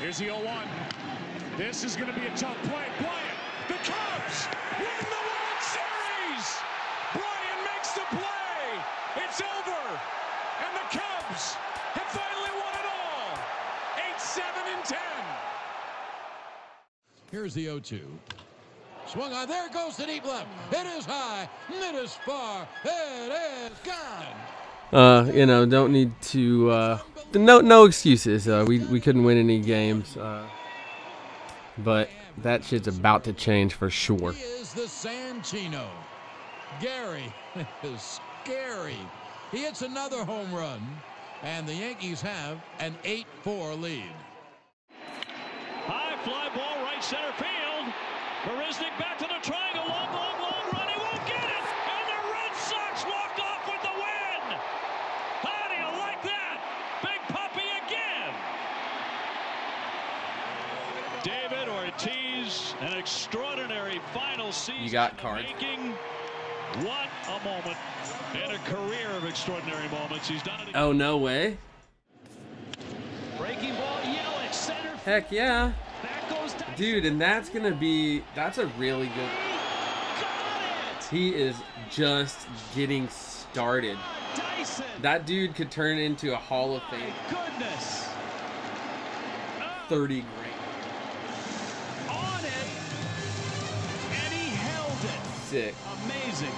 Here's the 0-1. This is going to be a tough play. Bryant, the Cubs win the World Series. Bryant makes the play. It's over. And the Cubs have finally won it all. 8-7-10. Here's the 0-2. Swung on. There goes the deep left. It is high. It is far. It is gone. You know, don't need to. No excuses. We couldn't win any games. But that shit's about to change for sure. He is the Sanchino. Gary is scary. He hits another home run, and the Yankees have an 8-4 lead. High fly ball, right center field. Marisnik back to the triangle. Long run. He won't get it. And the Red Sox walk off with the win. How do you like that? Big Puppy again. David Ortiz, an extraordinary final season. You got card. What a moment and a career of extraordinary moments. He's done it again. Oh, no way. Breaking ball, Yelich, center. Heck yeah. Back goes Dyson. Dude, and that's a really good. He is just getting started. Dyson. That dude could turn into a Hall of Fame. Goodness. 30 great. On it. And he held it. Sick. Amazing.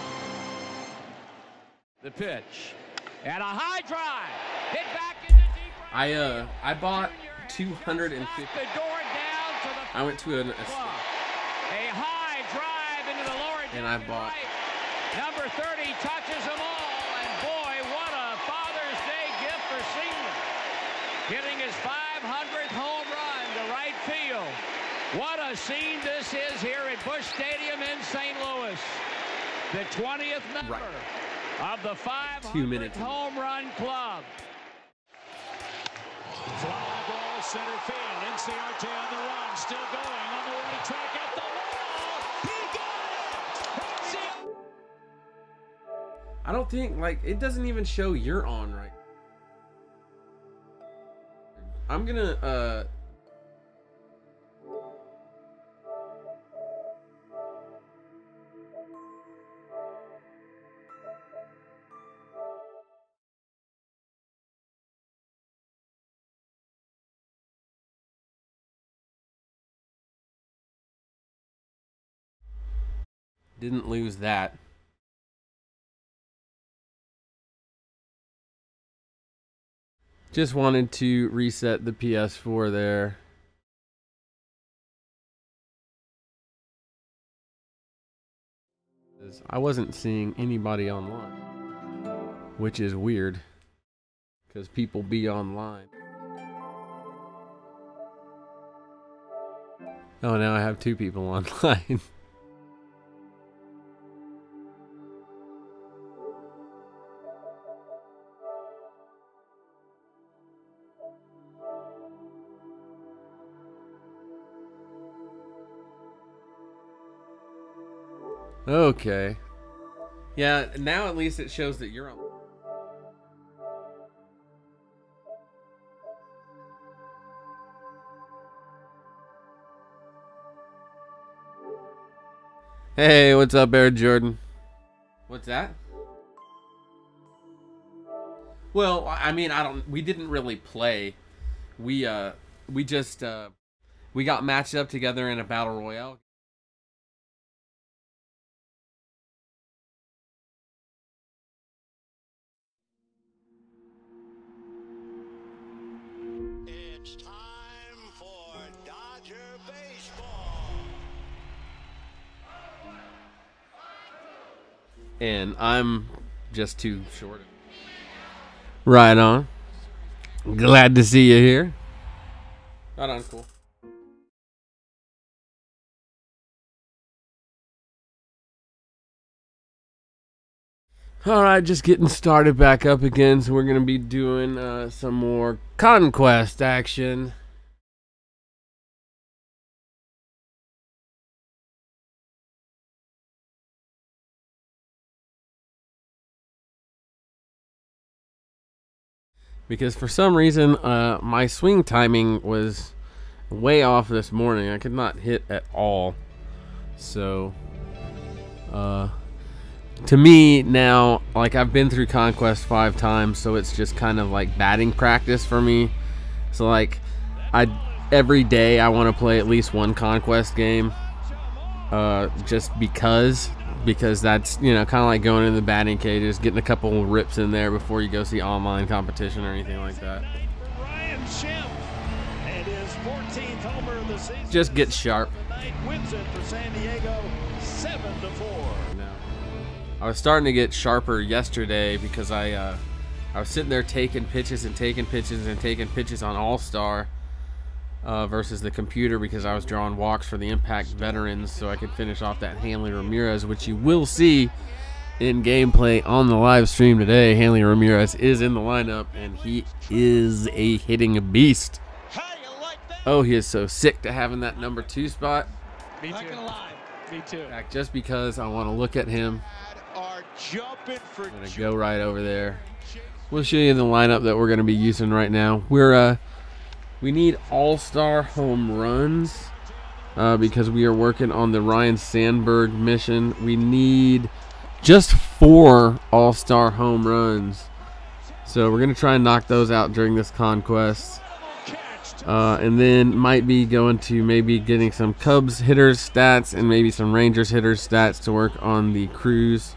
The pitch. And a high drive. Hit back into deep right. I bought 250. The door down to the I went to an club. A high drive into the lower and I bought. right. Number 30 touches them all, and boy, what a Father's Day gift for Seaman. Hitting his 500th home run to right field. What a scene this is here at Busch Stadium in St. Louis. The 20th member of the 2 minutes. 500th home run club. Fly ball center field. NCRT on the run. Still going on the right track at the wall. He got it. I don't think, like, it doesn't even show you're on right. I'm gonna, didn't lose that. Just wanted to reset the PS4 there. I wasn't seeing anybody online, which is weird because people be online. Oh, now I have 2 people online. Okay. Yeah, now at least it shows that you're on. Hey, what's up, Air Jordan? What's that? Well, I mean, we didn't really play. We just we got matched up together in a battle royale. It's time for Dodger baseball. And I'm just too short. Right on. Glad to see you here. Right on, cool. Alright, just getting started back up again, so we're going to be doing some more Conquest action. Because for some reason, my swing timing was way off this morning. I could not hit at all. So, to me now, like, I've been through Conquest 5 times, so it's just kind of like batting practice for me. So, like, every day I want to play at least one Conquest game, just because that's, you know, kind of like going in the batting cages, getting a couple rips in there before you go see online competition or anything like that. Just get sharp. Wins it for San Diego, 7-4. I was starting to get sharper yesterday because I was sitting there taking pitches on All-Star versus the computer, because I was drawing walks for the Impact veterans so I could finish off that Hanley Ramirez, which you will see in gameplay on the live stream today. Hanley Ramirez is in the lineup, and he is a hitting beast. Oh, he is so sick to having that number 2 spot. Me too. Me too. Just because I want to look at him. I'm going to go right over there. We'll show you the lineup that we're going to be using right now. We need all-star home runs because we are working on the Ryan Sandberg mission. We need just 4 all-star home runs. So we're going to try and knock those out during this Conquest. And then might be going to maybe getting some Cubs hitters stats and maybe some Rangers hitters stats to work on the Cruise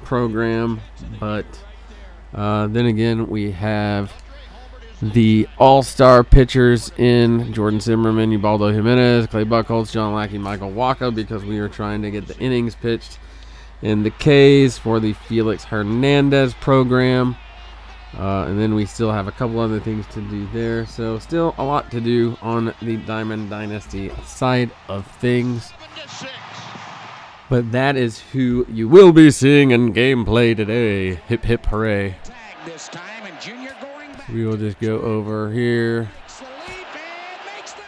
program. But then again, we have the all-star pitchers in Jordan Zimmerman, Ubaldo Jimenez, Clay Buchholz, John Lackey, Michael Wacha, because we are trying to get the innings pitched in the K's for the Felix Hernandez program. And then we still have a couple other things to do there. So still a lot to do on the Diamond Dynasty side of things. But that is who you will be seeing in gameplay today. Hip hip hooray. We will just go over here.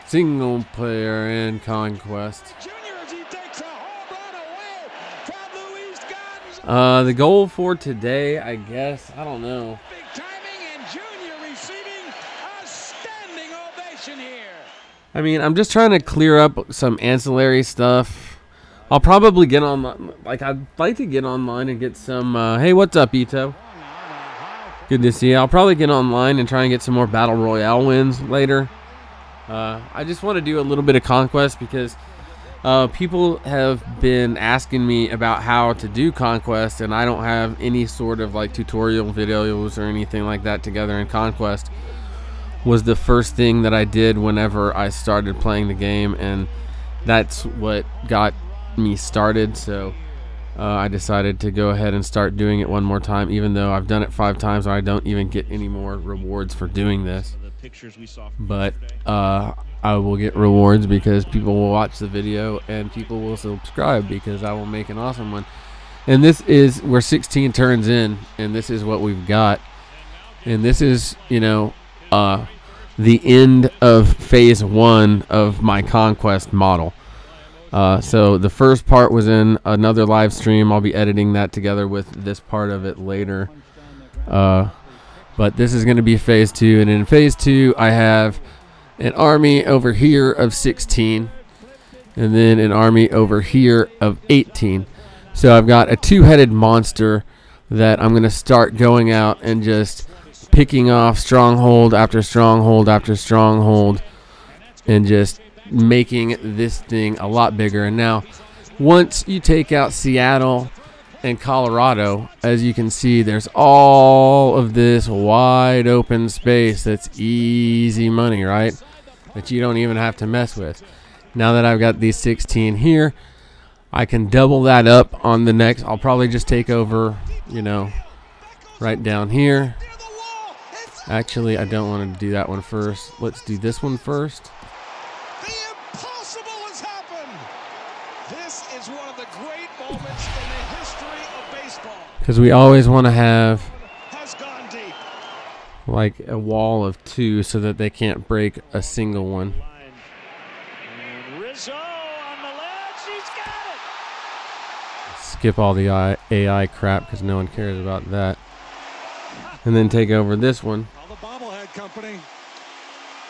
Single player and Conquest. The goal for today, I guess, I don't know. I mean, I'm just trying to clear up some ancillary stuff. I'll probably get on, like, I'd like to get online and get some, hey, what's up, Ito? Good to see you. I'll probably get online and try and get some more Battle Royale wins later. I just want to do a little bit of Conquest because people have been asking me about how to do Conquest, and I don't have any sort of, like, tutorial videos or anything like that together in Conquest. Was the first thing that I did whenever I started playing the game, and that's what got me started. So I decided to go ahead and start doing it one more time, even though I've done it 5 times and I don't even get any more rewards for doing this. But I will get rewards because people will watch the video and people will subscribe because I will make an awesome one. And this is, we're 16 turns in, and this is what we've got. And this is, you know, the end of phase 1 of my Conquest model. So the first part was in another live stream. I'll be editing that together with this part of it later. But this is going to be phase 2. And in phase 2, I have an army over here of 16. And then an army over here of 18. So I've got a 2-headed monster that I'm going to start going out and just picking off stronghold after stronghold after stronghold and just making this thing a lot bigger. And now once you take out Seattle and Colorado, as you can see, there's all of this wide open space that's easy money, right, that you don't even have to mess with. Now that I've got these 16 here, I can double that up on the next. I'll probably just take over, you know, right down here. Actually, I don't want to do that one first. Let's do this one first. The impossible has happened. This is one of the great moments in the history of baseball. Because we always want to have Has gone deep. like a wall of 2 so that they can't break a single one. And Rizzo on the ledge. He's got it. Skip all the AI crap because no one cares about that. And then take over this one. All the bobblehead company.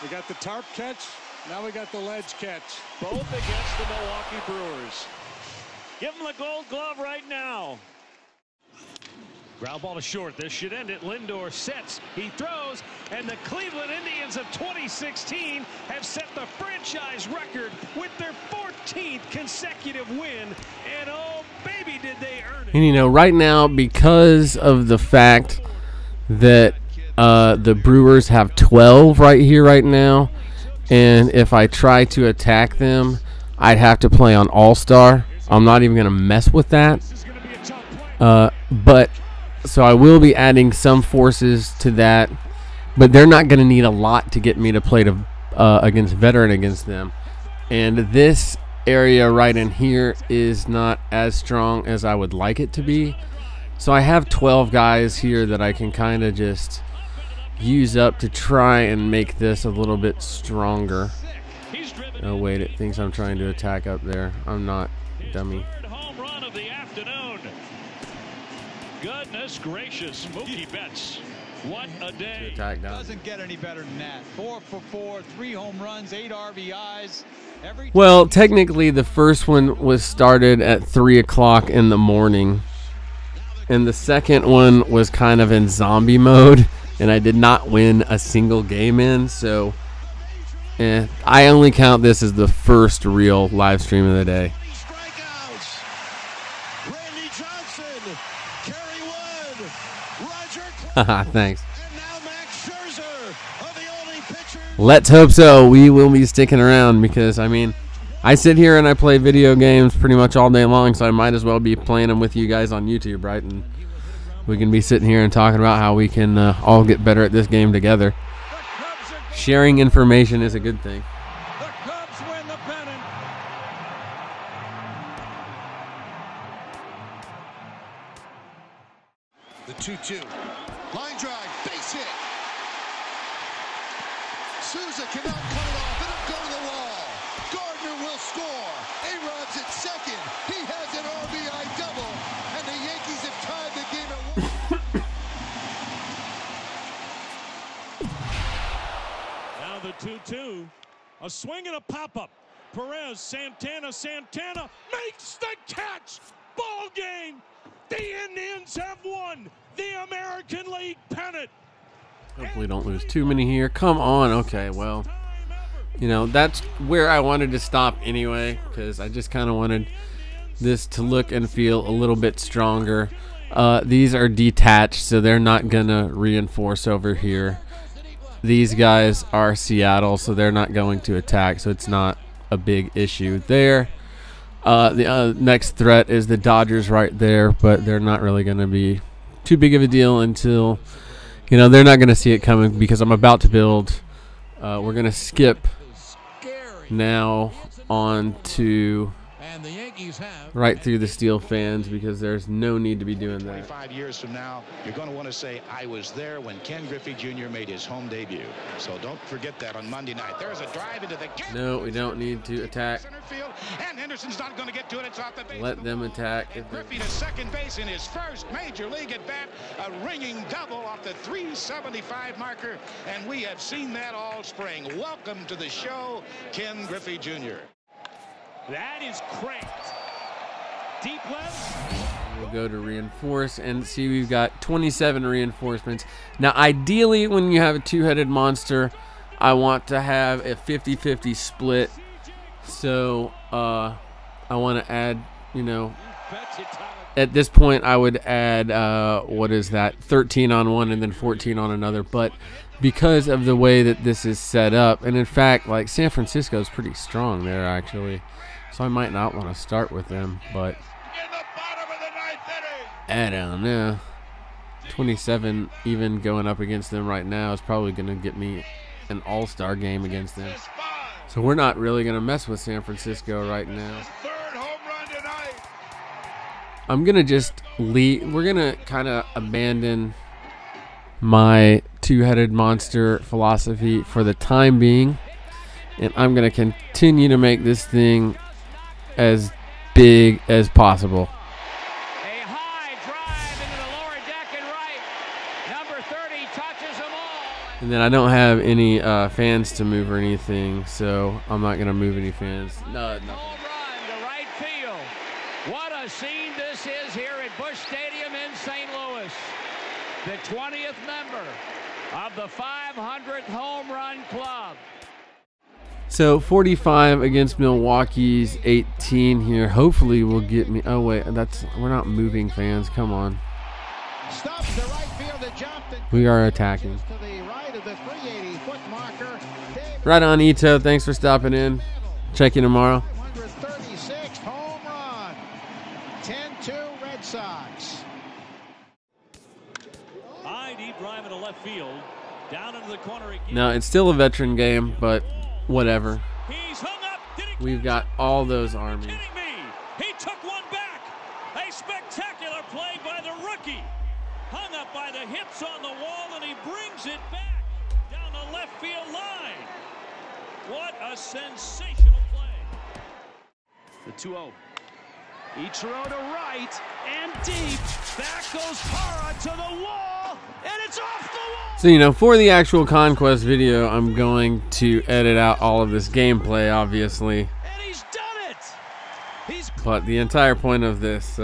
We got the tarp catch. Now we got the ledge catch. Both against the Milwaukee Brewers. Give him the gold glove right now. Ground ball to short. This should end it. Lindor sets. He throws. And the Cleveland Indians of 2016 have set the franchise record with their 14th consecutive win. And oh, baby, did they earn it. And, you know, right now, because of the fact that the Brewers have 12 right here right now, and if I try to attack them, I'd have to play on All-Star. I'm not even going to mess with that. But so I will be adding some forces to that, but they're not going to need a lot to get me to play against veteran against them. And this area right in here is not as strong as I would like it to be. So I have 12 guys here that I can kind of just use up to try and make this a little bit stronger. Oh wait, it thinks I'm trying to attack up there. I'm not, dummy. Home run of the afternoon. Goodness gracious, Mookie Betts. What a day. Attack down. Doesn't get any better than that. 4 for 4, 3 home runs, 8 RBIs. Well, technically the first one was started at 3 o'clock in the morning, and the second one was kind of in zombie mode, and I did not win a single game in, so I only count this as the first real live stream of the day. Strikeouts. Randy Johnson, Kerry Wood, Roger Clemens, Thanks. and now Max Scherzer are the only pitchers. Let's hope so. We will be sticking around because, I mean, I sit here and I play video games pretty much all day long, so I might as well be playing them with you guys on YouTube, right? And we can be sitting here and talking about how we can all get better at this game together. Sharing information is a good thing. The Cubs win the pennant. The 2-2. Line drive, base hit. Souza cannot cut it off. It'll go to the wall. Gardner will score. A-Rod's at second. He has an RBI double. And the Yankees have tied the game at 1. Now the 2-2. A swing and a pop-up. Perez, Santana makes the catch. Ball game. The Indians have won the American League pennant. Hopefully don't lose too many here. Come on. Okay, well, you know, that's where I wanted to stop anyway, because I just kind of wanted this to look and feel a little bit stronger. These are detached, so they're not going to reinforce over here. These guys are Seattle, so they're not going to attack, so it's not a big issue there. The next threat is the Dodgers right there, but they're not really going to be too big of a deal until, you know, they're not going to see it coming because I'm about to build. We're going to skip now on to And the Yankees have right through the Steel fans because there's no need to be doing that. 25 years from now, you're going to want to say, I was there when Ken Griffey Jr. made his home debut. So don't forget that on Monday night. There's a drive into the gap. No, we don't need to attack. Center field, and Henderson's not going to get to it. It's off the base. Let them attack. If Griffey to second base in his first major league at bat, a ringing double off the 375 marker, and we have seen that all spring. Welcome to the show, Ken Griffey Jr. That is cranked. Deep left. We'll go to reinforce and see we've got 27 reinforcements. Now, ideally, when you have a two-headed monster, I want to have a 50-50 split. So I want to add, you know, at this point I would add, what is that, 13 on one and then 14 on another. But because of the way that this is set up, and in fact, like San Francisco is pretty strong there actually. So I might not want to start with them, but I don't know. 27 even going up against them right now is probably going to get me an all-star game against them. So we're not really going to mess with San Francisco right now. I'm going to just leave. We're going to kind of abandon my two-headed monster philosophy for the time being. And I'm going to continue to make this thing as big as possible. A high drive into the lower deck and right. Number 30 touches them all. And And then I don't have any fans to move or anything, so I'm not going to move any fans. No. Home run to right field. What a scene this is here at Busch Stadium in St. Louis. The 20th member of the 500th Home Run Club. So 45 against Milwaukee's 18 here. Hopefully we'll get me. Oh wait, we're not moving fans. Come on. Stops the right fielder, Johnson. We are attacking. To the right of the 380-foot marker. Right on, Ito. Thanks for stopping in. Check you tomorrow. 136th home run. 10-2 Red Sox. High deep drive into left field. Down into the corner again. No, it's still a veteran game, but whatever. He's hung up. We've got all those armies. Kidding me? He took one back. A spectacular play by the rookie. Hung up by the hips on the wall, and he brings it back down the left field line. What a sensational play. The 2-0. Ichiro to right and deep. Back goes Parra to the wall, and it's off the wall. So, for the actual Conquest video, I'm going to edit out all of this gameplay, obviously. And he's done it. But the entire point of this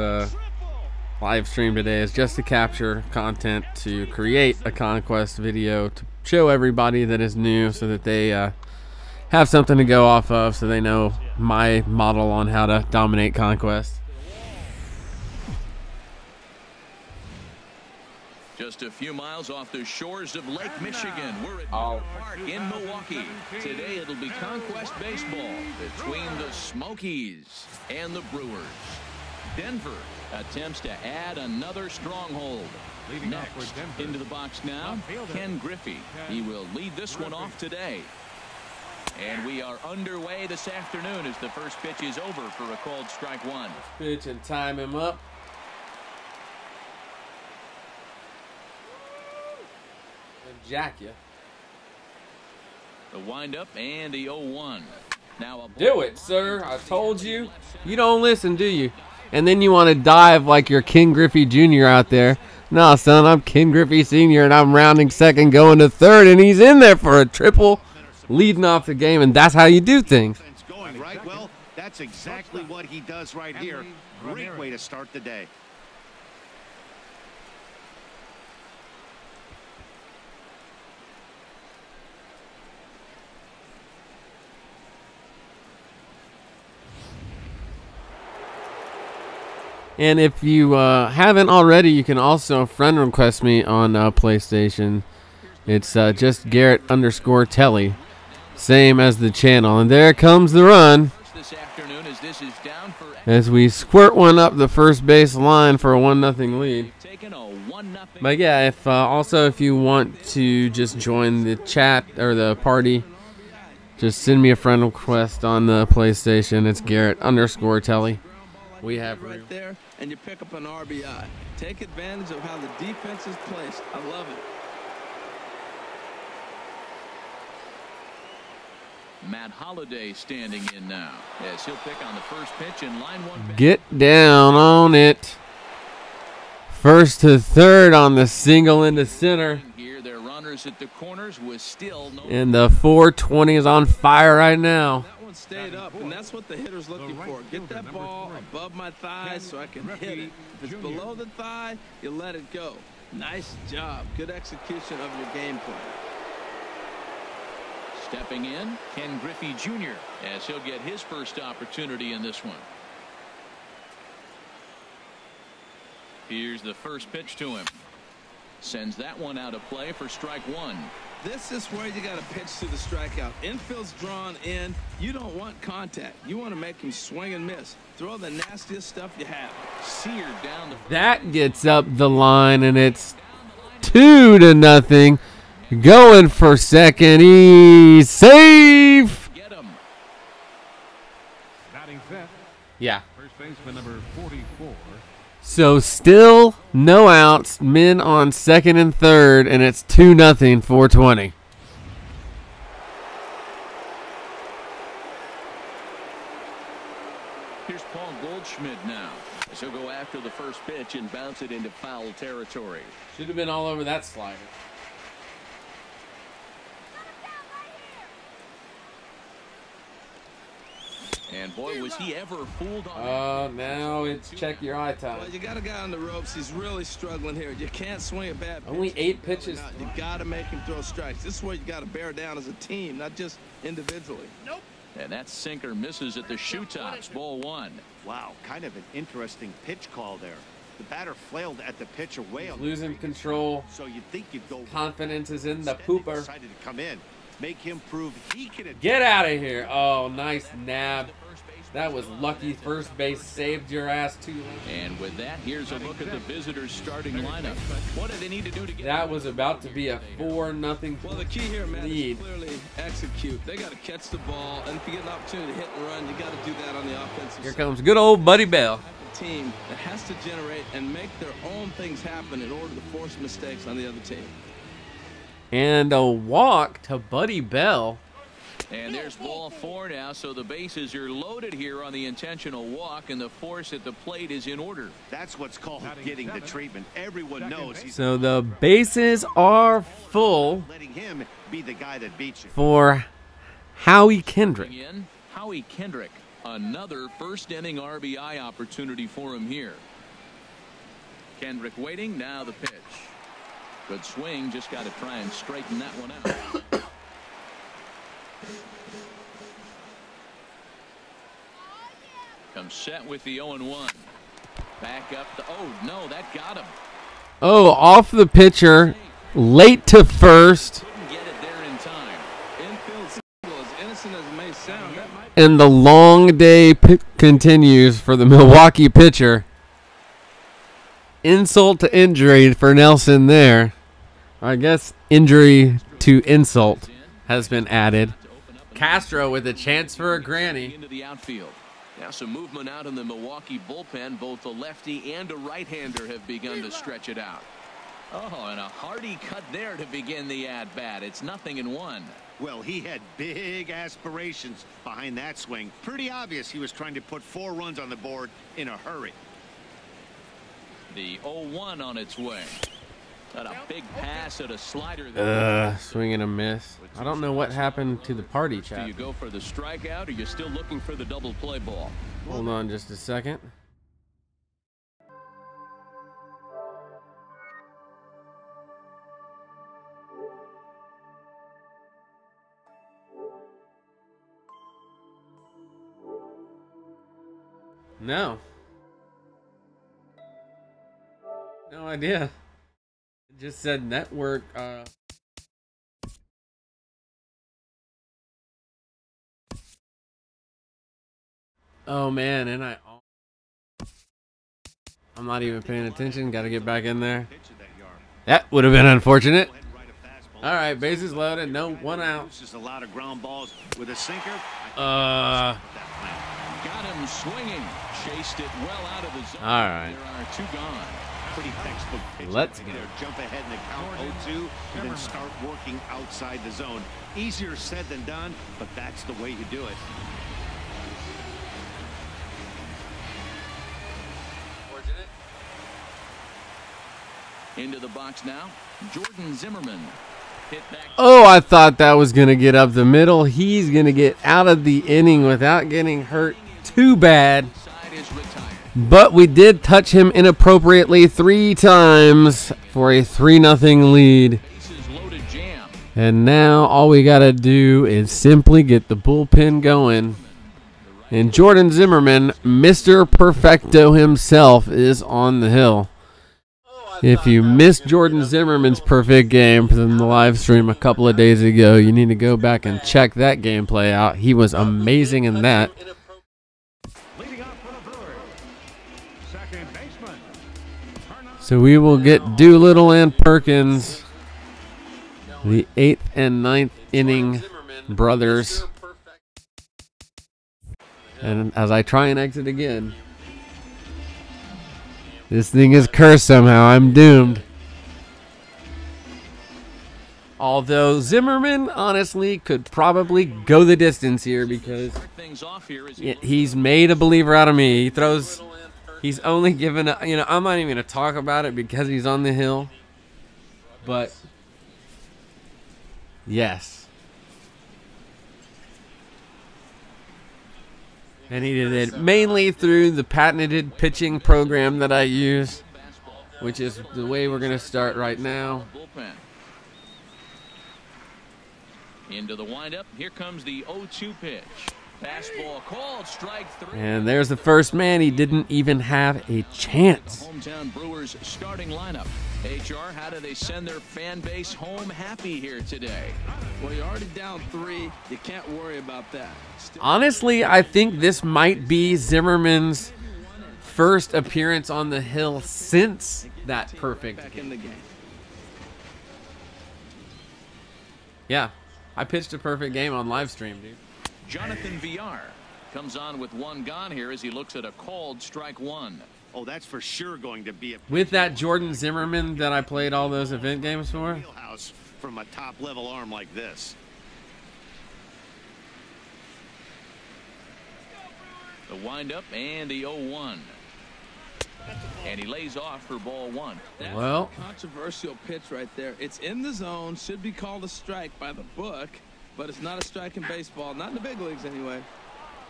live stream today is just to capture content, to create a Conquest video, to show everybody that is new so that they have something to go off of, so they know my model on how to dominate Conquest. Just a few miles off the shores of Lake Michigan, we're at Park in Milwaukee. Today it'll be Conquest baseball between the Smokies and the Brewers. Denver attempts to add another stronghold. Next, into the box now, Ken Griffey. He will lead this one off today. And we are underway this afternoon as the first pitch is over for a called strike one. Pitch and time him up. And jack ya. The windup and the 0-1. Now do it, sir. I told you. You don't listen, do you? And then you want to dive like you're Ken Griffey Jr. out there. No, son, I'm Ken Griffey Sr. and I'm rounding second, going to third, and he's in there for a triple, leading off the game, and that's how you do things. Going right. Well, that's exactly what he does right here. Great way to start the day. And if you haven't already, you can also friend request me on PlayStation. It's just Garrett_Telly. Same as the channel. And there comes the run. As we squirt one up the first base line for a 1-0 lead. But yeah, if you want to just join the chat or the party, just send me a friend request on the PlayStation. It's Garrett_Telly. We have right there, and you pick up an RBI. Take advantage of how the defense is placed. I love it. Matt Holliday standing in now as he'll pick on the first pitch in line one. Get down on it. First to third on the single into center. Here, their runners at the corners with still no. And the 420 is on fire right now. Stayed up, and that's what the hitter's looking for. Get that ball above my thigh so I can hit it. If it's below the thigh, you let it go. Nice job. Good execution of your game plan. Stepping in, Ken Griffey Jr. as he'll get his first opportunity in this one. Here's the first pitch to him. Sends that one out of play for strike one. This is where you got to pitch to the strikeout. Infield's drawn in. You don't want contact. You want to make him swing and miss. Throw the nastiest stuff you have. Seared down the. That gets up the line, and it's 2-0. Going for second. He's safe. Get him. Batting fifth. Yeah. First baseman number 44. So still no outs, men on second and third, and it's 2-0, 420. Here's Paul Goldschmidt now. As he'll go after the first pitch and bounce it into foul territory. Should have been all over that slider. And boy, was he ever fooled on now it's check your eye time. Well, you got a guy on the ropes. He's really struggling here. You can't swing a bad pitch. Only 8 pitches. You got to make him throw strikes. This is where you got to bear down as a team, not just individually. Nope. And that sinker misses at the shoe tops. Ball 1. Wow, kind of an interesting pitch call there. The batter flailed at the pitcher way up. Losing control. So you'd think you'd go. Confidence is in the pooper. Decided to come in, make him prove he can. Get out of here! Oh, nice nab. That was lucky. First base saved your ass too. And with that, here's a look at the visitors' starting lineup. What do they need to do to get? That was about to be a 4-0 Well, the key here, man, lead. is clearly execute. They got to catch the ball, and if you get an opportunity to hit and run, you got to do that on the offensive Here side. comes good old Buddy Bell. Team that has to generate and make their own things happen in order to force mistakes on the other team. And a walk to Buddy Bell. And there's ball 4 now, so the bases are loaded here on the intentional walk, and the force at the plate is in order. That's what's called getting the treatment. Everyone knows he's So the bases are full letting him be the guy that beats you. for Howie Kendrick. In, Howie Kendrick, another first-inning RBI opportunity for him here. Kendrick waiting, now the pitch. Good swing, just got to try and straighten that one out. Comes set with the 0-1. Back up the, oh no, that got him. Oh, off the pitcher, late to first. Couldn't get it there in time. Infield single, as innocent as it may sound, that might And the long day continues for the Milwaukee pitcher. Insult to injury for Nelson there. I guess injury to insult has been added. Castro with a chance for a granny. Into the outfield. Now some movement out in the Milwaukee bullpen. Both a lefty and a right-hander have begun to stretch it out. Oh, and a hearty cut there to begin the at-bat. It's 0-1. Well, he had big aspirations behind that swing. Pretty obvious he was trying to put 4 runs on the board in a hurry. The 0-1 on its way. Got a big pass at a slider there. Swing and a miss. I don't know what happened to the party chat. Do you go for the strikeout, or you're still looking for the double play ball? Hold on just a second. No. No idea. It just said network. Oh man, and I'm not even paying attention. Got to get back in there. That would have been unfortunate. All right, bases loaded. No, 1 out. Just a lot of ground balls with a sinker. Got him swinging. Chased it well out of the zone. All right. There are 2 gone. Pretty textbook pitch. Let's go. Jump ahead in the count 0-2 and then start working outside the zone. Easier said than done, but that's the way you do it. Into the box now, Jordan Zimmerman. Hit back. Oh, I thought that was going to get up the middle. He's going to get out of the inning without getting hurt too bad. Side is retired. But we did touch him inappropriately 3 times for a 3-0 lead. Bases loaded jam. And now all we got to do is simply get the bullpen going. And Jordan Zimmerman, Mr. Perfecto himself, is on the hill. If you missed Jordan Zimmerman's perfect game from the live stream a couple of days ago, you need to go back and check that gameplay out. He was amazing in that. So we will get Doolittle and Perkins, the 8th and 9th inning brothers. And as I try and exit again, this thing is cursed somehow. I'm doomed. Although Zimmerman, honestly, could probably go the distance here because he's made a believer out of me. He throws, he's only given, I'm not even going to talk about it because he's on the hill. But, yes. And he did it mainly through the patented pitching program that I use, which is the way we're going to start right now. Into the windup. Here comes the 0-2 pitch. Fastball called, strike 3. And there's the first man. He didn't even have a chance. Hometown Brewers starting lineup. HR, how do they send their fan base home happy here today? Well, you're already down 3. You can't worry about that. Honestly, I think this might be Zimmerman's first appearance on the hill since that perfect game. Yeah, I pitched a perfect game on live stream, dude. Jonathan VR comes on with 1 gone here as he looks at a called strike 1. Oh, that's for sure going to be a with that Jordan Zimmerman that I played all those event games for. Wheelhouse from a top-level arm like this. The windup and the 0-1. And he lays off for ball 1. That's well, a controversial pitch right there. It's in the zone, should be called a strike by the book, but it's not a strike in baseball, not in the big leagues anyway.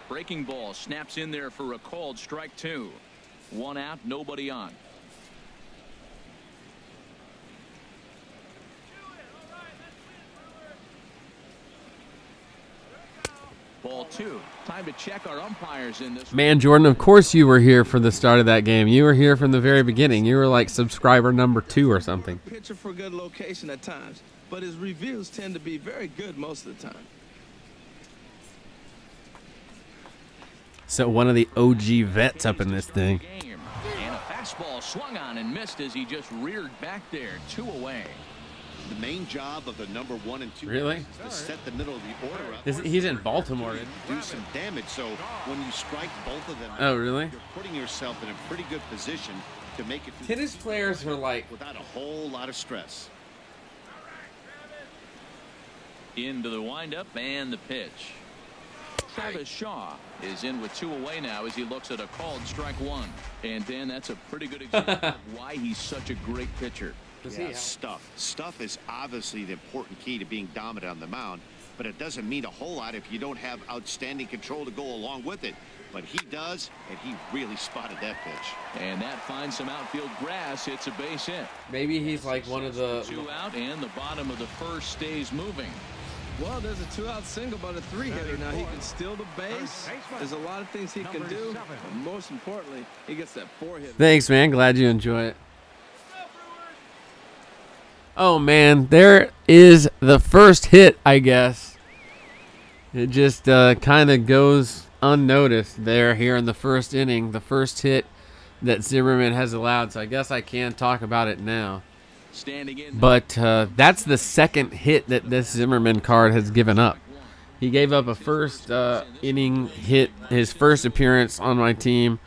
Breaking ball snaps in there for a called strike 2. 1 out, nobody on. Ball 2. Time to check our umpires in this. Man, Jordan, of course you were here for the start of that game. You were here from the very beginning. You were like subscriber number 2 or something. Pitcher for good location at times, but his reviews tend to be very good most of the time. So one of the OG vets up in this thing. And a fastball swung on and missed as he just reared back there. 2 away. The main job of the number 1 and 2 really is to set the middle of the order up. He's in Baltimore. Do some damage. So when you strike both of them, oh really? You're putting yourself in a pretty good position to make it. Tennis players are like without a whole lot of stress. Into the windup and the pitch. Travis Shaw is in with 2 away now as he looks at a called strike 1. And Dan, that's a pretty good example of why he's such a great pitcher. Yeah, stuff is obviously the important key to being dominant on the mound, but it doesn't mean a whole lot if you don't have outstanding control to go along with it. But he does, and he really spotted that pitch. And that finds some outfield grass. It's a base hit. Maybe he's like one of the 2 out, and the bottom of the first stays moving. Well, there's a 2-out single, but a 3-hitter. Now he can steal the base. There's a lot of things he can do. But most importantly, he gets that 4-hit. Thanks, man. Glad you enjoy it. Oh, man. There is the first hit, I guess. It just kind of goes unnoticed there here in the first inning. The first hit that Zimmerman has allowed. So I guess I can talk about it now. But that's the second hit that this Zimmerman card has given up. He gave up a first inning hit, his first appearance on my team,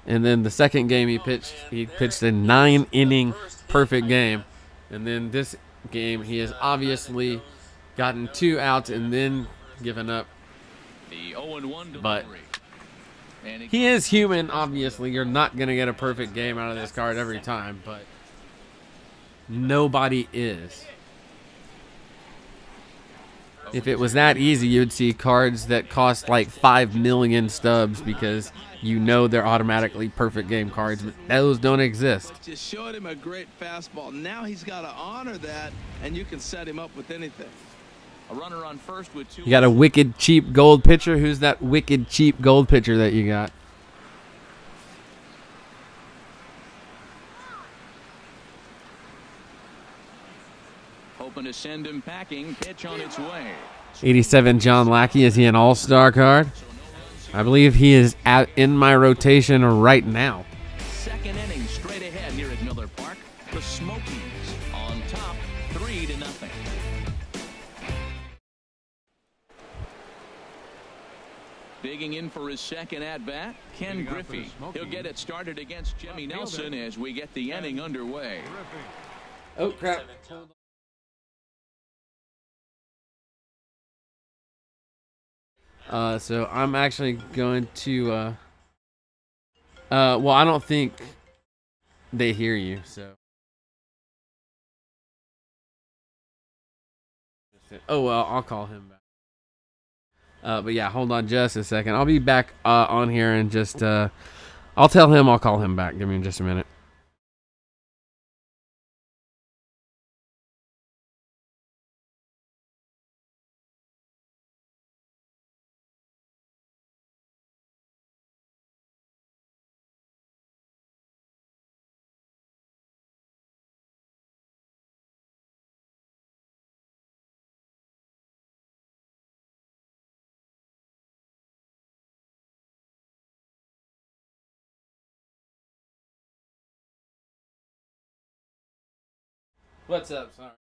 and then the second game he pitched a 9-inning perfect game. And then this game he has obviously gotten 2 outs and then given up. The 0-1 but he is human, obviously. You're not going to get a perfect game out of this card every time, but nobody is. If it was that easy, you'd see cards that cost like 5 million stubs because you know they're automatically perfect game cards, but those don't exist. Just showed him a great fastball. Now he's got to honor that, and you can set him up with anything. A runner on first with 2. You got a wicked cheap gold pitcher? Who's that wicked cheap gold pitcher that you got? Hoping to send him packing. Pitch on its way. 87 John Lackey. Is he an all-star card? I believe he is in my rotation right now. Second inning straight ahead here at Miller Park. The Smokies on top 3-0. Digging in for his second at-bat, Ken Griffey. He'll get it started against Jimmy Nelson as we get the inning underway. Oh, crap. So I'm actually going to, well, I don't think they hear you, so. Oh, well, I'll call him back. But yeah, hold on just a second. I'll be back on here and just I'll tell him I'll call him back. Give me just a minute. What's up? Sorry.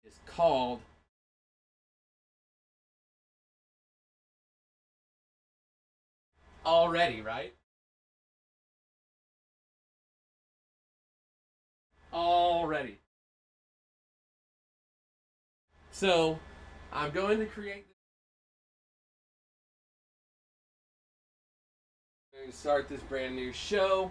Is called Already, right? Already. So I'm going to create. I'm going to start this brand new show.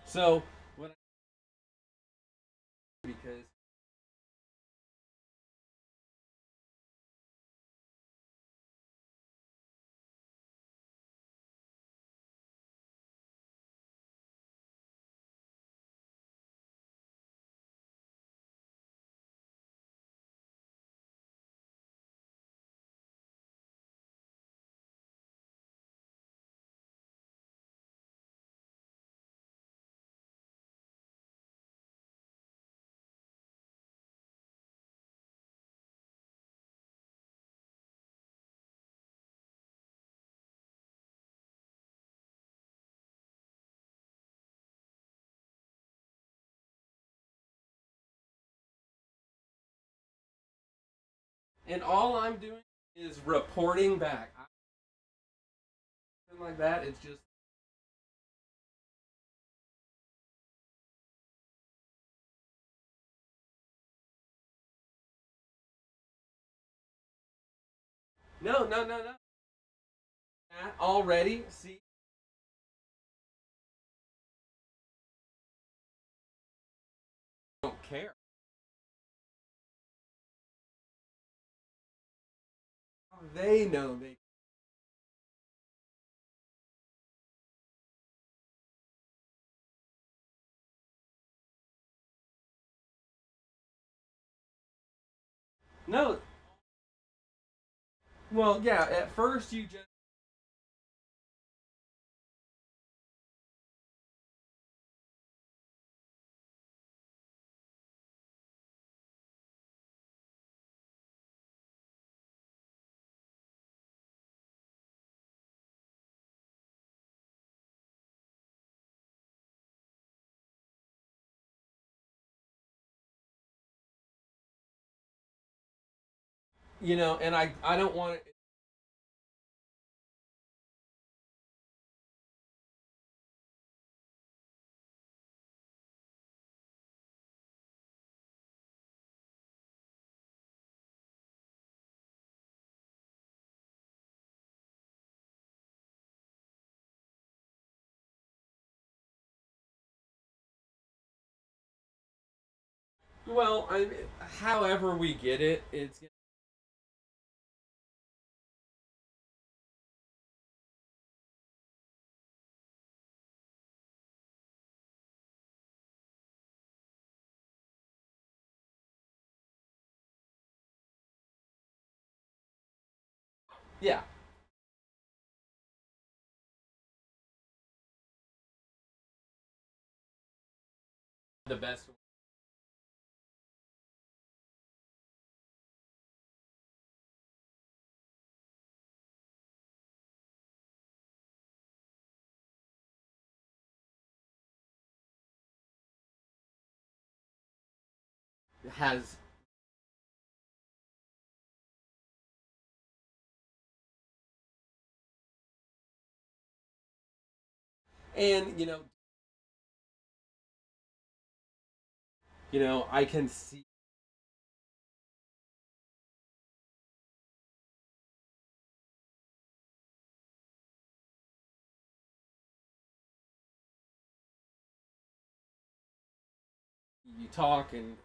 So what? Because and all I'm doing is reporting back. Something like that. It's just. No, no, no, no. Already, see. Don't care. They know they. No. Well, yeah. At first, you just. You know, and I don't want it. Well, however we get it, it's. Yeah. The best. Has and I can see you talk and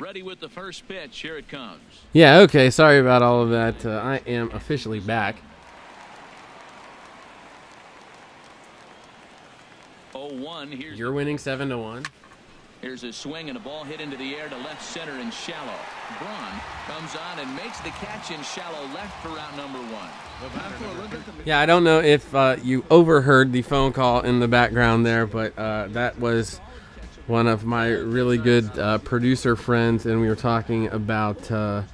Ready with the first pitch. Here it comes. Yeah, okay, sorry about all of that. I am officially back. 0-1. Here's You're winning 7-1. Here's a swing and a ball hit into the air to left center and shallow. Braun comes on and makes the catch in shallow left for out number 1. Yeah, I don't know if you overheard the phone call in the background there, but that was one of my really good producer friends, and we were talking about a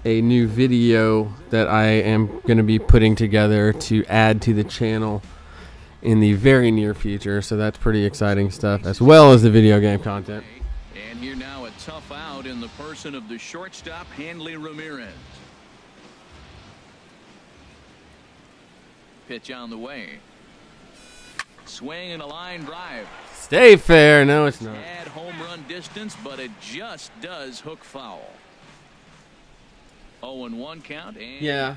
new video that I am going to be putting together to add to the channel in the very near future. So that's pretty exciting stuff, as well as the video game content. And here now a tough out in the person of the shortstop, Hanley Ramirez. Pitch on the way. Swing and a line drive. Stay fair. No, it's not. Add home run distance, but it just does hook foul. 0-1 count. And yeah.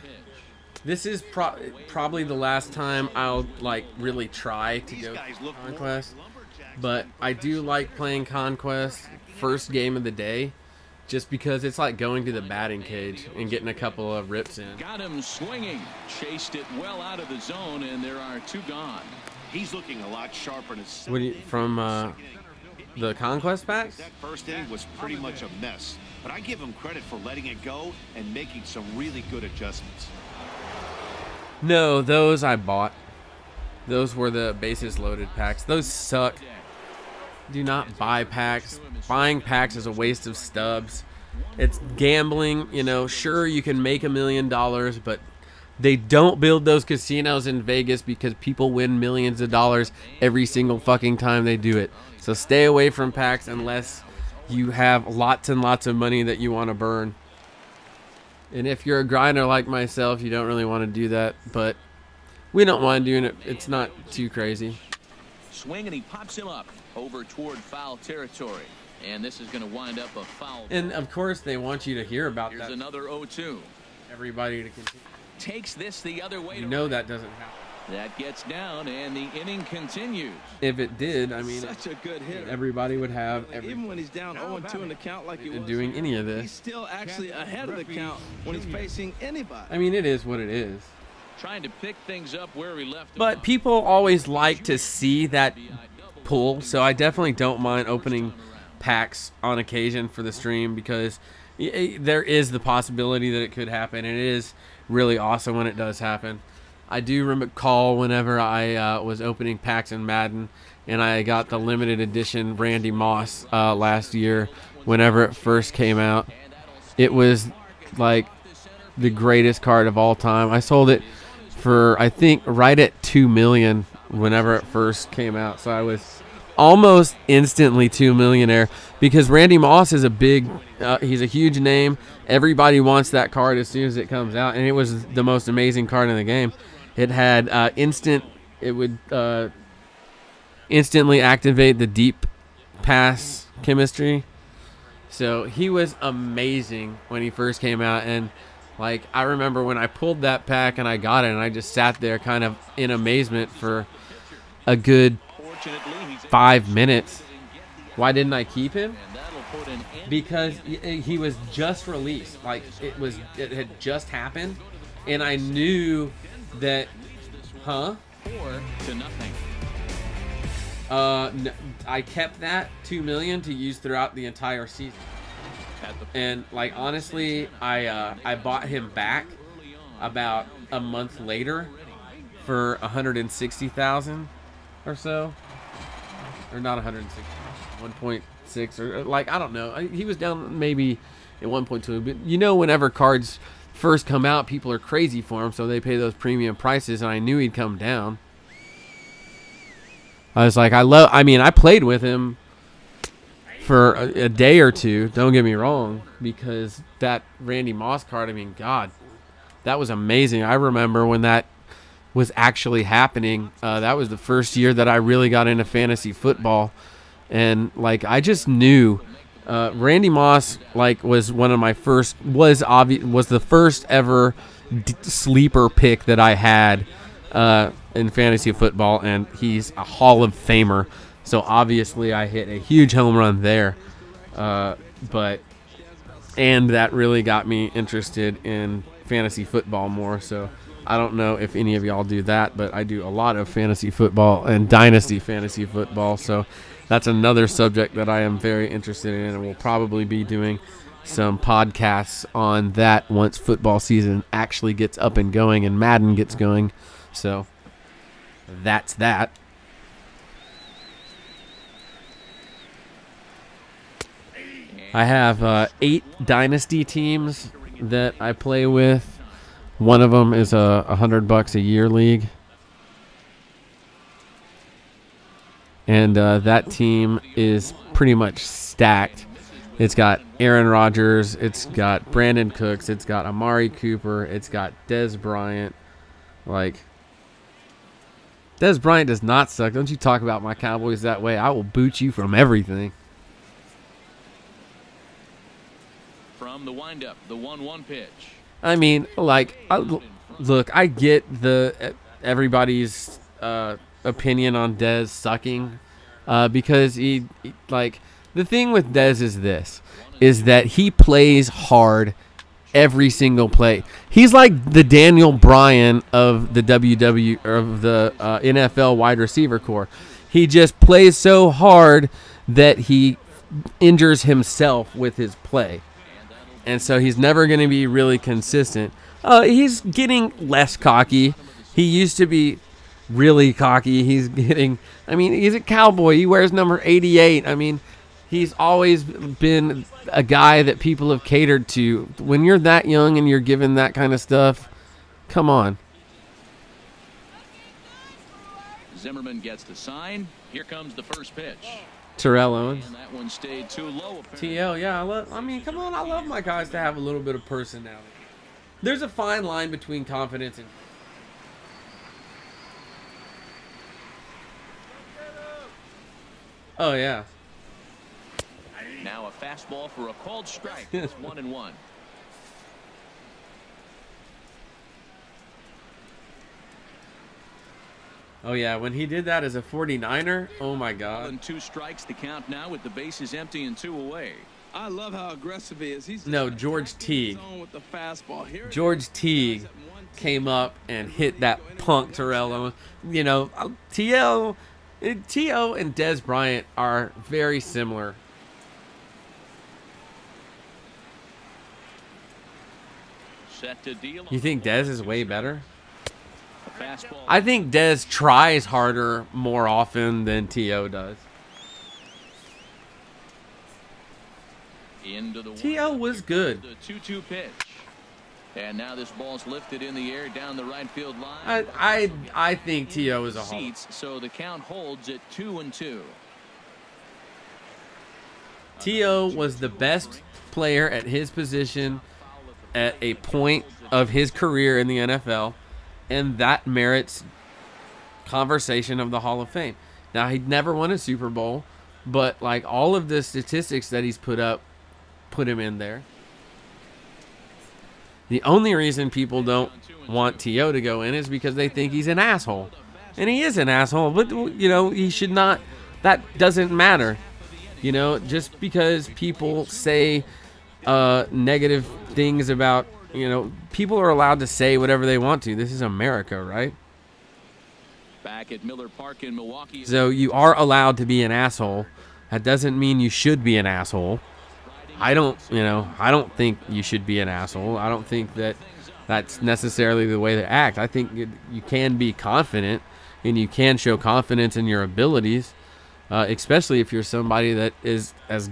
This is probably the last time I'll really try to go Conquest, but I do like playing Conquest first game of the day, just because it's like going to the batting cage and getting a couple of rips in. Got him swinging, chased it well out of the zone, and there are 2 gone. He's looking a lot sharper in his from the Conquest packs? That first inning was pretty much a mess, but I give him credit for letting it go and making some really good adjustments. No, those I bought. Those were the bases loaded packs. Those suck. Do not buy packs. Buying packs is a waste of stubs. It's gambling, Sure, you can make $1 million, but they don't build those casinos in Vegas because people win millions of dollars every single fucking time they do it. So stay away from packs unless you have lots and lots of money that you want to burn. And if you're a grinder like myself, you don't really want to do that, but we don't mind doing it. It's not too crazy. Swing, and he pops him up over toward foul territory. And this is going to wind up a foul. And, of course, they want you to hear about Here's that. Here's another 0-2. Everybody to continue. Takes this the other way. You know that doesn't happen. That gets down, and the inning continues. If it did, I mean, such a good hitter. Everybody would have. Even when he's down 0-2 in the count like he was doing any of this. He's still actually ahead of the count when he's facing anybody. I mean, it is what it is. Trying to pick things up where he left. But people always like to see that pull, so I definitely don't mind opening packs on occasion for the stream because there is the possibility that it could happen, and it is really awesome when it does happen. I do recall whenever I was opening packs in Madden, and I got the limited edition Randy Moss last year. Whenever it first came out, it was like the greatest card of all time. I sold it for, I think, right at $2 million whenever it first came out. So I was almost instantly $2 millionaire because Randy Moss is a big, he's a huge name. Everybody wants that card as soon as it comes out, and it was the most amazing card in the game. It had it would instantly activate the deep pass chemistry. So he was amazing when he first came out, and like I remember when I pulled that pack and I got it, and I just sat there kind of in amazement for a good 5 minutes. Why didn't I keep him? Because he was just released. Like it had just happened, and I knew that, 4-0. I kept that $2 million to use throughout the entire season. And like honestly, I bought him back about a month later for 160,000 or so, or not 160, 1.6 or like I don't know. He was down maybe at 1.2, but you know, whenever cards first come out, people are crazy for him, so they pay those premium prices, and I knew he'd come down. I was like, I mean, I played with him for a day or two, don't get me wrong, because that Randy Moss card, I mean, God, that was amazing. I remember when that was actually happening. That was the first year that I really got into fantasy football, and like I just knew Randy Moss was one of my first, was the first ever sleeper pick that I had in fantasy football, and he's a Hall of Famer. So obviously I hit a huge home run there, and that really got me interested in fantasy football more. So I don't know if any of y'all do that, but I do a lot of fantasy football and dynasty fantasy football. So that's another subject that I am very interested in, and we'll probably be doing some podcasts on that once football season actually gets up and going and Madden gets going. So that's that. I have 8 dynasty teams that I play with. One of them is a $100 a year league. And that team is pretty much stacked. It's got Aaron Rodgers. It's got Brandon Cooks. It's got Amari Cooper. It's got Dez Bryant. Like, Dez Bryant does not suck. Don't you talk about my Cowboys that way. I will boot you from everything. From the windup, the 1-1 pitch. I mean, like, look, I get everybody's opinion on Dez sucking because he the thing with Dez is that he plays hard every single play. He's like the Daniel Bryan of the NFL wide receiver corps. He just plays so hard that he injures himself with his play. And so he's never going to be really consistent. He's getting less cocky. He used to be really cocky. He's a cowboy. He wears number 88. I mean, he's always been a guy that people have catered to. When you're that young and you're given that kind of stuff, come on. Zimmerman gets the sign. Here comes the first pitch. Terrell Owens. And that one stayed too low. TL, yeah. Come on. I love my guys to have a little bit of personality. There's a fine line between confidence and... Oh, yeah. Now a fastball for a called strike. It's 1-1. Oh, yeah, when he did that as a 49er, oh, my God. And 2 strikes to count now with the bases empty and 2 away. I love how aggressive he is. He's no, George Teague. with the fastball. Here George Teague came up and hit that punk Terrell. You know, T.O. and Dez Bryant are very similar. Set to deal. You think Dez is way better? Fastball. I think Dez tries harder more often than T.O. does. T.O. was good. The 2-2 pitch. And now this ball's lifted in the air down the right field line. I think T.O. is a hole. So the count holds at 2-2. T.O. was the best player at his position at a point of his career in the NFL, and that merits conversation of the Hall of Fame. Now, he'd never won a Super Bowl, but like all of the statistics that he's put up put him in there. The only reason people don't want T.O. to go in is because they think he's an asshole. And he is an asshole, but, you know, he should not. That doesn't matter. You know, just because people say negative things about, you know, people are allowed to say whatever they want to. This is America, right? Back at Miller Park in Milwaukee. So you are allowed to be an asshole. That doesn't mean you should be an asshole. I don't think you should be an asshole. I don't think that that's necessarily the way to act. I think you can be confident and you can show confidence in your abilities, especially if you're somebody that is as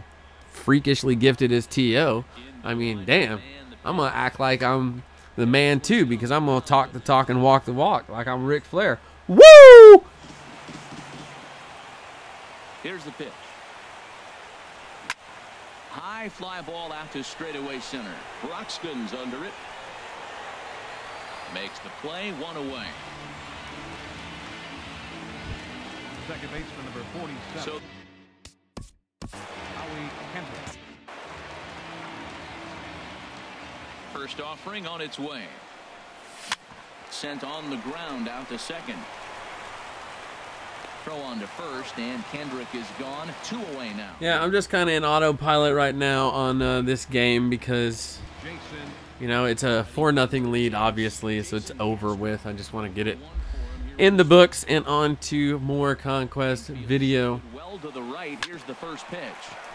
freakishly gifted as T.O. I mean, damn, I'm going to act like I'm the man too, because I'm going to talk the talk and walk the walk like I'm Ric Flair. Woo! Here's the pitch. High fly ball out to straightaway center. Broxton's under it. Makes the play, 1 away. Second baseman number 47. So first offering on its way. Sent on the ground out to second. Throw on to first, and Kendrick is gone. 2 away now. Yeah, I'm just kind of in autopilot right now on this game because, you know, it's a 4-0 lead, obviously, so it's over with. I just want to get it in the books and on to more Conquest video. Well to the right. Here's the first pitch.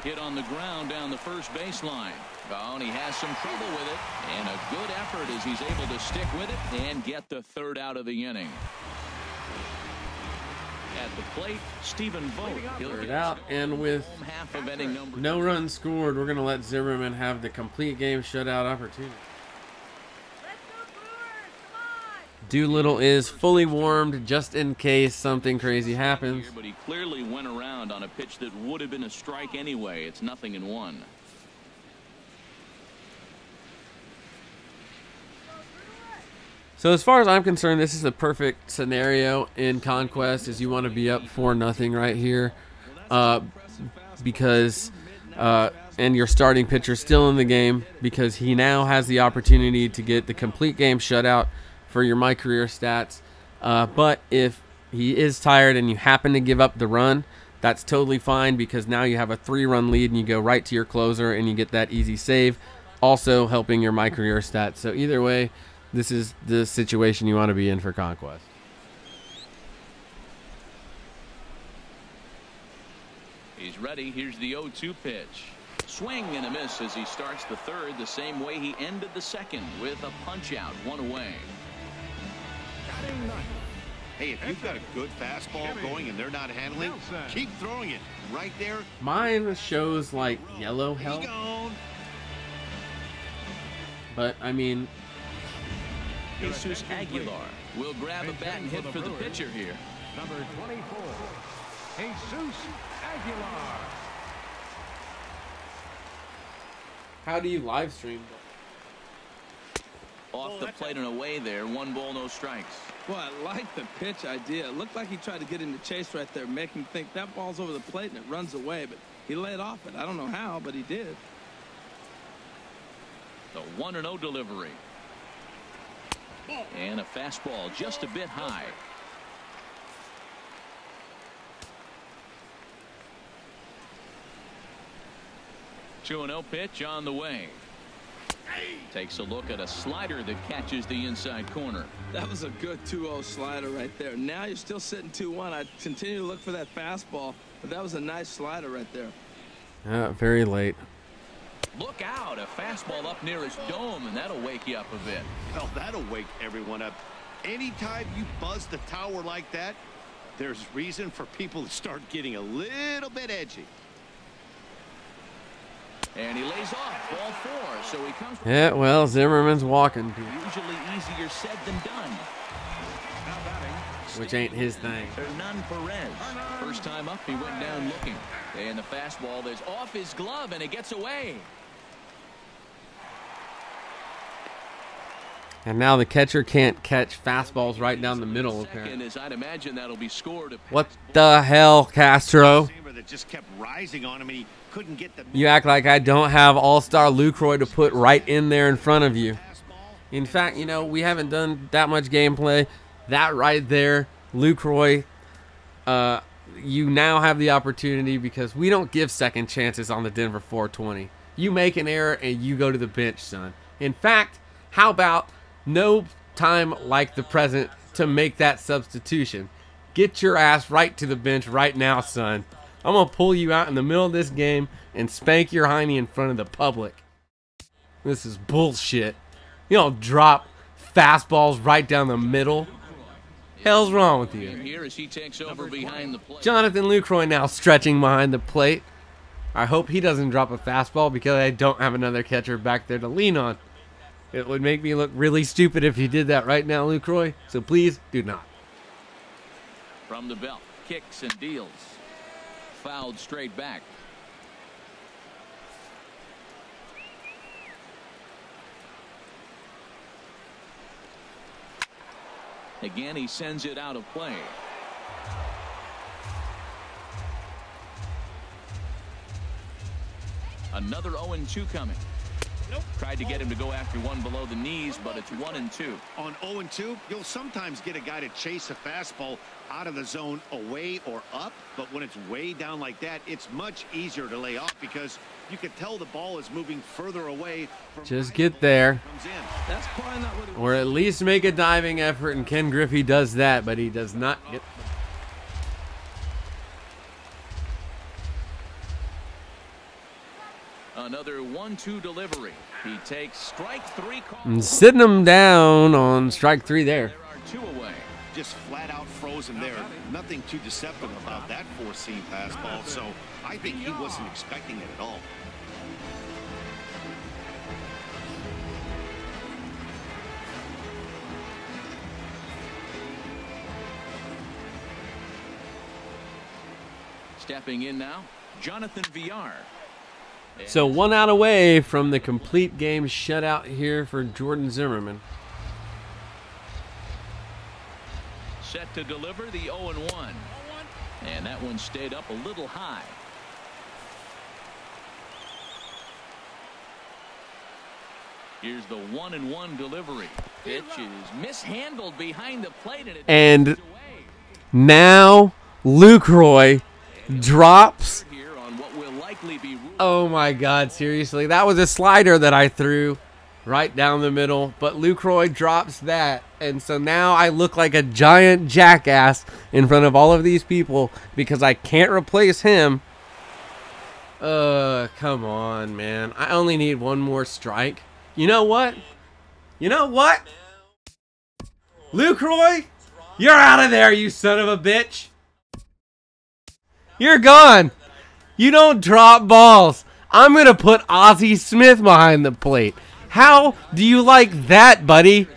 Hit on the ground down the first baseline. Oh, and he has some trouble with it, and a good effort as he's able to stick with it and get the 3rd out of the inning. At the plate, Stephen Vogt. He'll get out, and with no runs scored, we're going to let Zimmerman have the complete game shutout opportunity. Doolittle is fully warmed just in case something crazy happens. But he clearly went around on a pitch that would have been a strike anyway. It's 0-1. So as far as I'm concerned, this is the perfect scenario in Conquest, is you want to be up 4-0 right here, because and your starting pitcher still in the game, because he now has the opportunity to get the complete game shutout for your My Career stats. But if he is tired and you happen to give up the run, that's totally fine, because now you have a 3-run lead and you go right to your closer and you get that easy save, also helping your My Career stats. So either way, this is the situation you want to be in for Conquest. He's ready. Here's the 0-2 pitch. Swing and a miss as he starts the 3rd the same way he ended the 2nd, with a punch out, 1 away. Hey, if you've got a good fastball going and they're not handling, keep throwing it right there. Mine shows like yellow help, but I mean, Jesus Aguilar will grab a bat and hit for the pitcher here. Number 24, Jesus Aguilar. How do you live stream? Off the plate and away there. 1 ball, no strikes. Well, I like the pitch idea. It looked like he tried to get into chase right there, make him think that ball's over the plate and it runs away, but he laid off it. I don't know how, but he did. The 1-0 delivery. And a fastball just a bit high. Two 2-0 pitch on the way. Takes a look at a slider that catches the inside corner. That was a good 2-0 slider right there. Now you're still sitting 2-1. I'd continue to look for that fastball, but that was a nice slider right there. Very late. Look out, a fastball up near his dome, and that'll wake you up a bit. Well, that'll wake everyone up. Anytime you buzz the tower like that, there's reason for people to start getting a little bit edgy. And he lays off, ball 4, so he comes. Yeah, well, Zimmerman's walking. Usually easier said than done. Which ain't his thing. Hernan Perez. First time up, he went down looking. And the fastball is off his glove, and it gets away. And now the catcher can't catch fastballs right down the middle, apparently. As I'd imagine that'll be scored. What the hell, Castro? That just kept rising on him, and he couldn't get the. You act like I don't have all-star Lucroy to put right in there in front of you. In fact, you know, we haven't done that much gameplay. That right there, Lucroy, you now have the opportunity because we don't give second chances on the Denver 420. You make an error and you go to the bench, son. In fact, how about no time like the present to make that substitution? Get your ass right to the bench right now, son. I'm going to pull you out in the middle of this game and spank your hiney in front of the public. This is bullshit. You don't drop fastballs right down the middle. Hell's wrong with you? Here as he takes over behind the plate. Jonathan Lucroy now stretching behind the plate. I hope he doesn't drop a fastball because I don't have another catcher back there to lean on. It would make me look really stupid if you did that right now, Lucroy. So please do not. From the belt, kicks and deals. Fouled straight back. Again, he sends it out of play. Another 0-2 coming. Nope. Tried to get him to go after one below the knees, but it's 1-2. On 0-2, you'll sometimes get a guy to chase a fastball out of the zone away or up, but when it's way down like that, it's much easier to lay off because you can tell the ball is moving further away from. Just get there. That's probably not what it was. Or at least make a diving effort, and Ken Griffey does that, but he does not get. Another 1-2 delivery. He takes strike 3. And sitting him down on strike 3 there. There are 2 away. Just flat out frozen there. Nothing too deceptive about that four-seam fastball, so I think he wasn't expecting it at all. Stepping in now, Jonathan Villar. So 1 out away from the complete game shutout here for Jordan Zimmerman. Set to deliver the 0-1. And that one stayed up a little high. Here's the 1-1 delivery. Pitch is mishandled behind the plate. And now Lucroy drops. Oh my God, seriously. That was a slider that I threw right down the middle, but Lucroy drops that. And so now I look like a giant jackass in front of all of these people because I can't replace him. Come on, man. I only need one more strike. You know what? You know what? Lucroy, you're out of there, you son of a bitch. You're gone. You don't drop balls. I'm going to put Ozzie Smith behind the plate. How do you like that, buddy?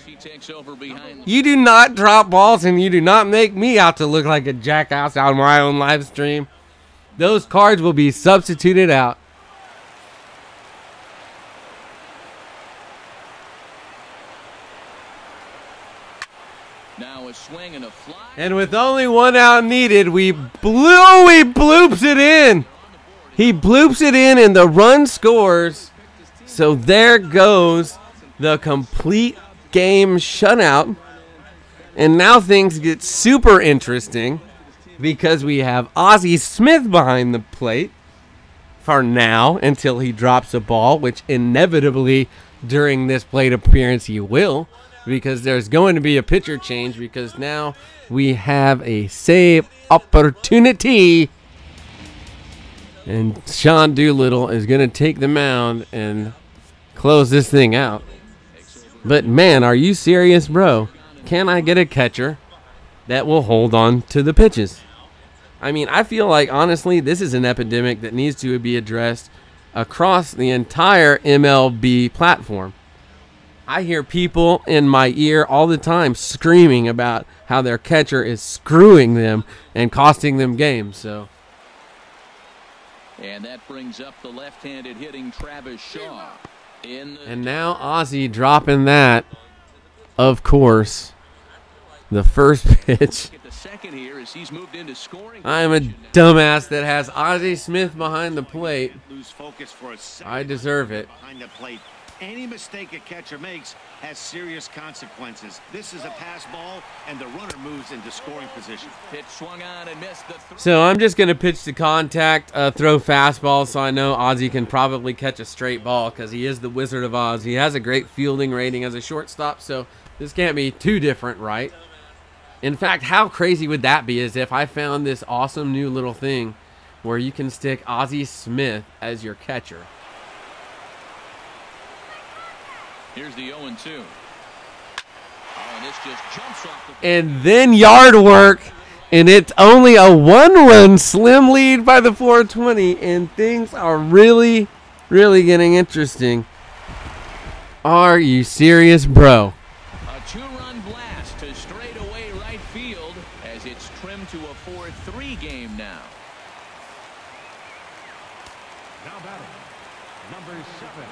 You do not drop balls, and you do not make me out to look like a jackass on my own live stream. Those cards will be substituted out. And with only 1 out needed, he bloops it in. He bloops it in and the run scores. So there goes the complete game shutout. And now things get super interesting because we have Ozzie Smith behind the plate for now until he drops a ball, which inevitably during this plate appearance he will, because there's going to be a pitcher change because now we have a save opportunity. And Sean Doolittle is going to take the mound and close this thing out. But man, are you serious, bro? Can I get a catcher that will hold on to the pitches? I mean, I feel like, honestly, this is an epidemic that needs to be addressed across the entire MLB platform. I hear people in my ear all the time screaming about how their catcher is screwing them and costing them games. So, and that brings up the left-handed hitting Travis Shaw. And now Ozzie dropping that, of course, the first pitch. I am a dumbass that has Ozzie Smith behind the plate. I deserve it. Behind the plate. Any mistake a catcher makes has serious consequences. This is a pass ball, and the runner moves into scoring position. Pitch swung on and missed the so I'm just going to pitch to contact, throw fastball, so I know Ozzie can probably catch a straight ball because he is the Wizard of Oz. He has a great fielding rating as a shortstop, so this can't be too different, right? In fact, how crazy would that be as if I found this awesome new little thing where you can stick Ozzie Smith as your catcher? Here's the 0-2. Oh, and this just jumps off the... And then yard work, and it's only a 1-run slim lead by the 420, and things are really, really getting interesting. Are you serious, bro? A 2-run blast to straightaway right field as it's trimmed to a 4-3 game now. Now batting, number 7.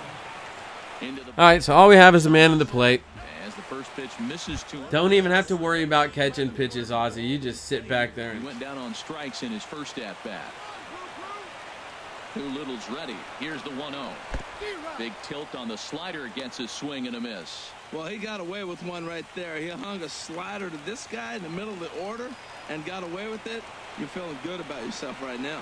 All right, so all we have is a man in the plate. As the first pitch misses to him. Don't even have to worry about catching pitches, Ozzie. You just sit back there. He went down on strikes in his first at-bat. Doolittle's ready. Here's the 1-0. Big tilt on the slider gets a swing and a miss. Well, he got away with one right there. He hung a slider to this guy in the middle of the order and got away with it. You're feeling good about yourself right now.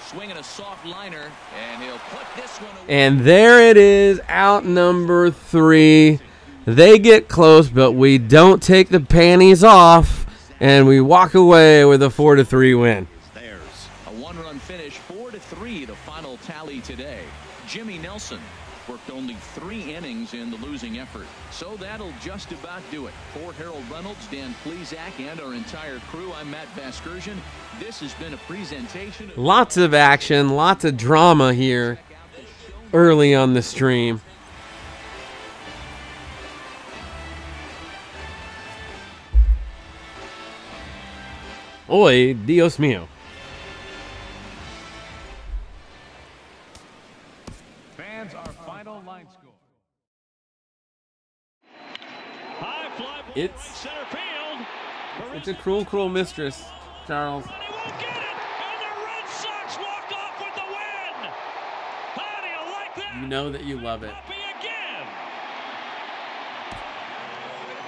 Swinging a soft liner, and he'll put this one away. And there it is, out number 3. They get close, but we don't take the panties off, and we walk away with a 4-3 win. There's a 1-run finish, 4-3, the final tally today. Jimmy Nelson worked only 3 innings in the losing effort. So that'll just about do it. For Harold Reynolds, Dan Plesac, and our entire crew, I'm Matt Vasgersian. This has been a presentation. Lots of action, lots of drama here early on the stream. Oy, Dios mío. Fans, our final line score. High fly ball It's center field. It's a cruel, cruel mistress, Charles. He won't get it, and the Red Sox walk off with the win. How do you like that? You know that you love it. Happy again.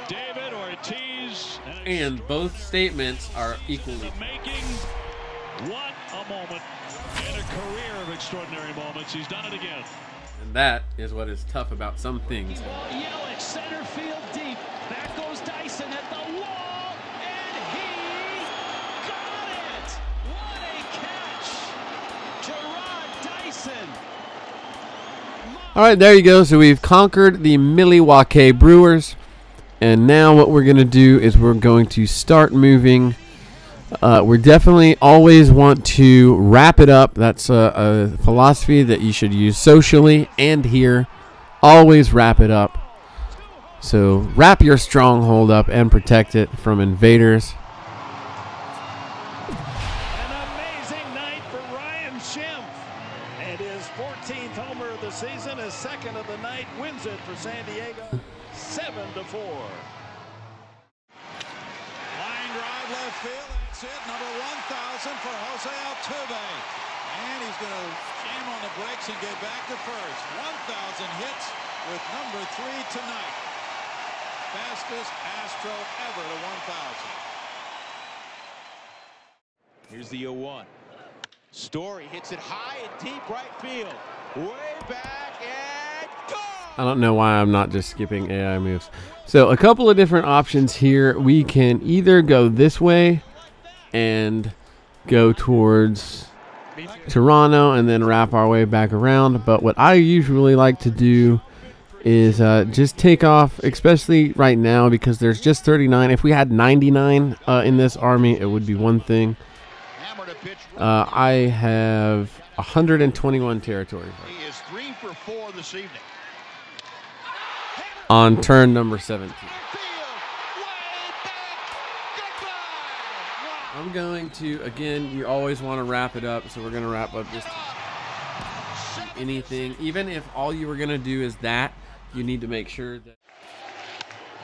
David Ortiz. And both statements are equally. Making what a moment in a career of extraordinary moments. He's done it again. And that is what is tough about some things. Yelich center field deep. Back goes Dyson at the wall, and he got it. What a catch, Gerard Dyson. All right, there you go. So we've conquered the Milwaukee Brewers. And now what we're going to do is we're going to start moving. We definitely always want to wrap it up. That's a philosophy that you should use socially and here. Always wrap it up. So wrap your stronghold up and protect it from invaders. An amazing night for Ryan Schimpf. And his 14th homer of the season, his second of the night, wins it for San Diego. 7-4. left field. That's it. Number 1,000 for Jose Altuve. And he's going to jam on the brakes and get back to first. 1,000 hits with number 3 tonight. Fastest Astro ever to 1,000. Here's the 0-1. Story hits it high and deep right field. Way back and go! I don't know why I'm not just skipping AI moves. So a couple of different options here. We can either go this way and go towards Toronto and then wrap our way back around. But what I usually like to do is just take off, especially right now because there's just 39. If we had 99 in this army, it would be one thing. I have 121 territory. He is 3 for 4 this evening. On turn number 17. I'm going to, again, you always want to wrap it up, so we're going to wrap up this time. Anything, even if all you were going to do is that, you need to make sure that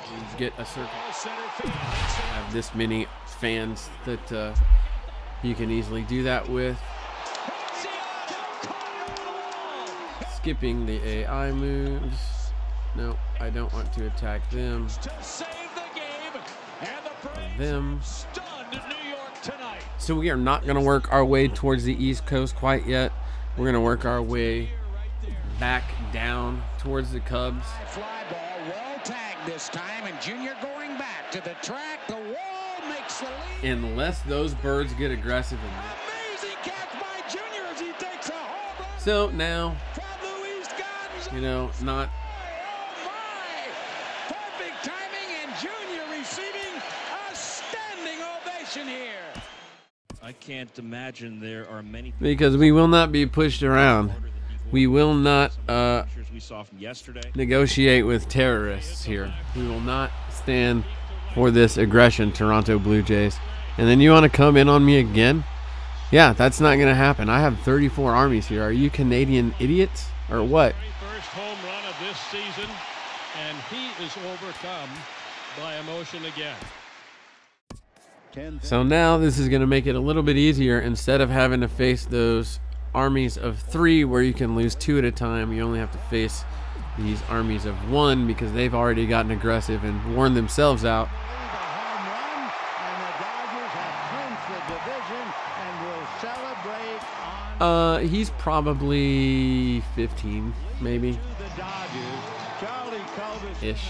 you get a circle. Have this many fans that you can easily do that with. Skipping the AI moves. No, I don't want to attack them. Them. So we are not going to work our way towards the East Coast quite yet. We're going to work our way back down towards the Cubs. Fly ball, well tagged this time, and Junior going back to the track. The wall makes the lead. Unless those birds get aggressive in there. Amazing catch by Junior as he takes a home run. So now, you know, not. Oh my! Perfect timing, and Junior receiving a standing ovation here. I can't imagine there are many. Because we will not be pushed around. We will not negotiate with terrorists here. We will not stand for this aggression, Toronto Blue Jays. And then you want to come in on me again? Yeah, that's not going to happen. I have 34 armies here. Are you Canadian idiots or what? First home run of this season, and he is overcome by emotion again. So now this is going to make it a little bit easier. Instead of having to face those armies of 3 where you can lose 2 at a time, you only have to face these armies of 1 because they've already gotten aggressive and worn themselves out. He's probably 15, maybe. Ish.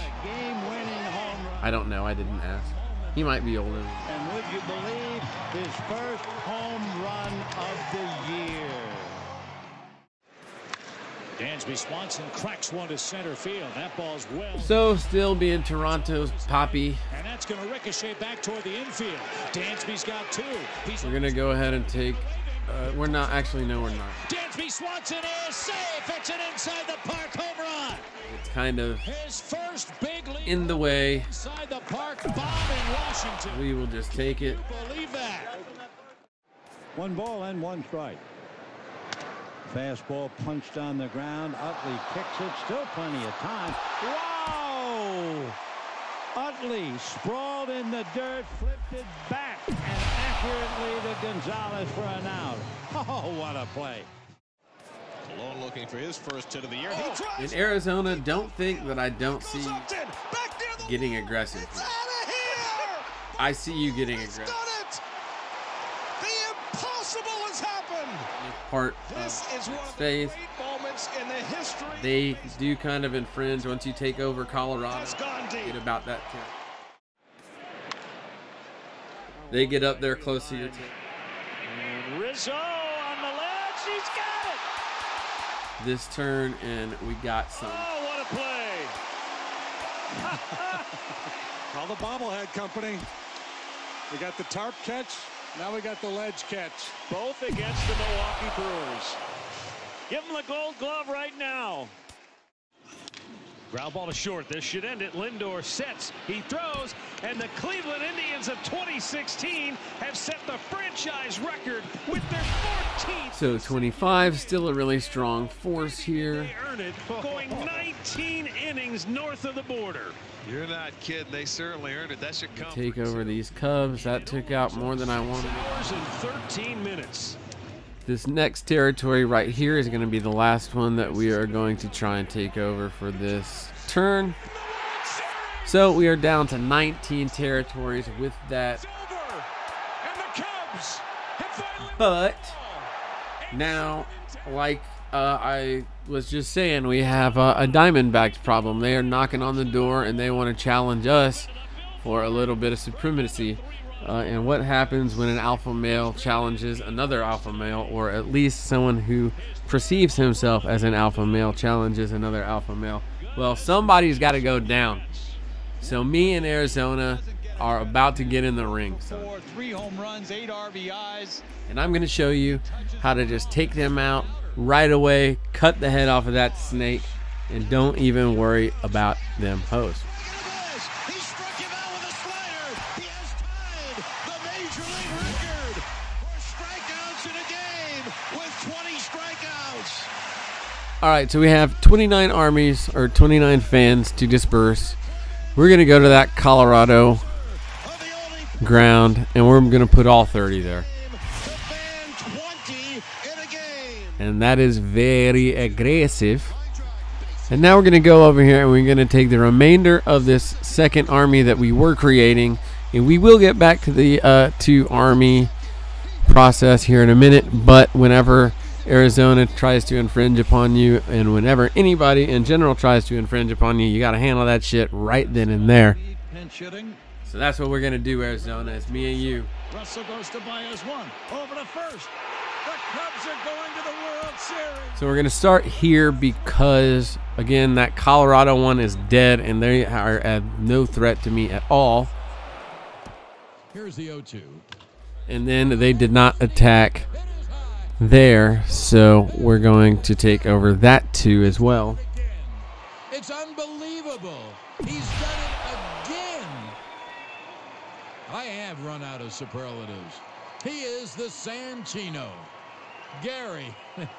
I don't know. I didn't ask. He might be older. And would you believe his first home run of the year? Dansby Swanson cracks one to center field. That ball's well. So still being Toronto's Poppy. And that's going to ricochet back toward the infield. Dansby's got 2. We're going to go ahead and take. We're not. Actually, no, we're not. Dansby Swanson is safe. It's an inside the park home run. It's kind of his first big lead in the way. Inside the park bomb in Washington. We will just take it. Believe that. 1 ball and 1 strike. Fastball punched on the ground. Utley kicks it. Still plenty of time. Wow! Utley sprawled in the dirt, flipped it back, and accurately to Gonzalez for an out. Oh, what a play. Cologne looking for his first hit of the year. In Arizona, don't think that I don't see getting aggressive. I see you getting aggressive. The impossible has happened. Part of space. In the history. They do kind of infringe once you take over Colorado. Get about that too. They get up there close to your team. And Rizzo on the ledge. He's got it. This turn, and we got some. Oh, what a play. Call the bobblehead company. We got the tarp catch. Now we got the ledge catch. Both against the Milwaukee Brewers. Give him the gold glove right now. Ground ball to short. This should end it. Lindor sets. He throws. And the Cleveland Indians of 2016 have set the franchise record with their 14th. So 25, still a really strong force here. They earn it, going 19 innings north of the border. You're not kidding. They certainly earned it. That should come. Take over these Cubs. That took out more than I wanted. Hours and 13 minutes. This next territory right here is going to be the last one that we are going to try and take over for this turn. So we are down to 19 territories with that. But now, like I was just saying, we have a Diamondbacks problem. They are knocking on the door and they want to challenge us for a little bit of supremacy. And what happens when an alpha male challenges another alpha male, or at least someone who perceives himself as an alpha male challenges another alpha male? Well, somebody's got to go down. So me and Arizona are about to get in the ring. So. 3 home runs, 8 RBIs. And I'm going to show you how to just take them out right away, cut the head off of that snake, and don't even worry about them hoes. He struck him out with a slider. He has tied the Major League record for strikeouts in a game with 20 strikeouts. All right, so we have 29 armies or 29 fans to disperse. We're going to go to that Colorado ground, and we're going to put all 30 there. And that is very aggressive. And now we're going to go over here and we're going to take the remainder of this second army that we were creating, and we will get back to the 2-army process here in a minute. But whenever Arizona tries to infringe upon you, and whenever anybody in general tries to infringe upon you, you got to handle that shit right then and there. So that's what we're going to do, Arizona. It's me and you. Russell goes to Baez 1. Over to first. The Cubs are going to the World Series. So we're going to start here because, again, that Colorado one is dead, and they are no threat to me at all. Here's the 0-2. And then they did not attack there, so we're going to take over that 2 as well. It's unbelievable. He's done it again. I have run out of superlatives. He is the Sanchino. Gary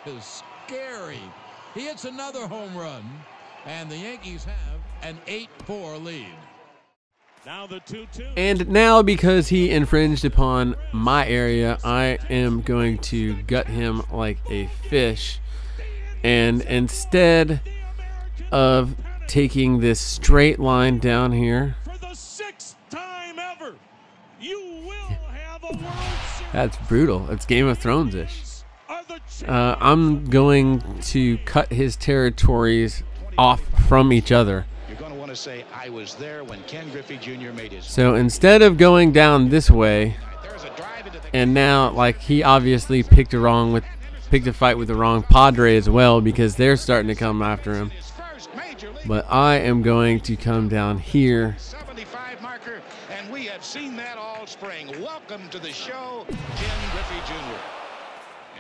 is scary. He hits another home run, and the Yankees have an 8-4 lead. Now the 2-2. And now, because he infringed upon my area, I am going to gut him like a fish. And instead of taking this straight line down here, For the 6th time ever, you will have a World Series. that's brutal. It's Game of Thrones-ish. I'm going to cut his territories off from each other. You're going to want to say, I was there when Ken Griffey Jr. made his. So instead of going down this way, and now, like, he obviously picked a fight with the wrong Padre as well, because they're starting to come after him. But I am going to come down here. 75 marker, and we have seen that all spring. Welcome to the show, Ken Griffey Jr.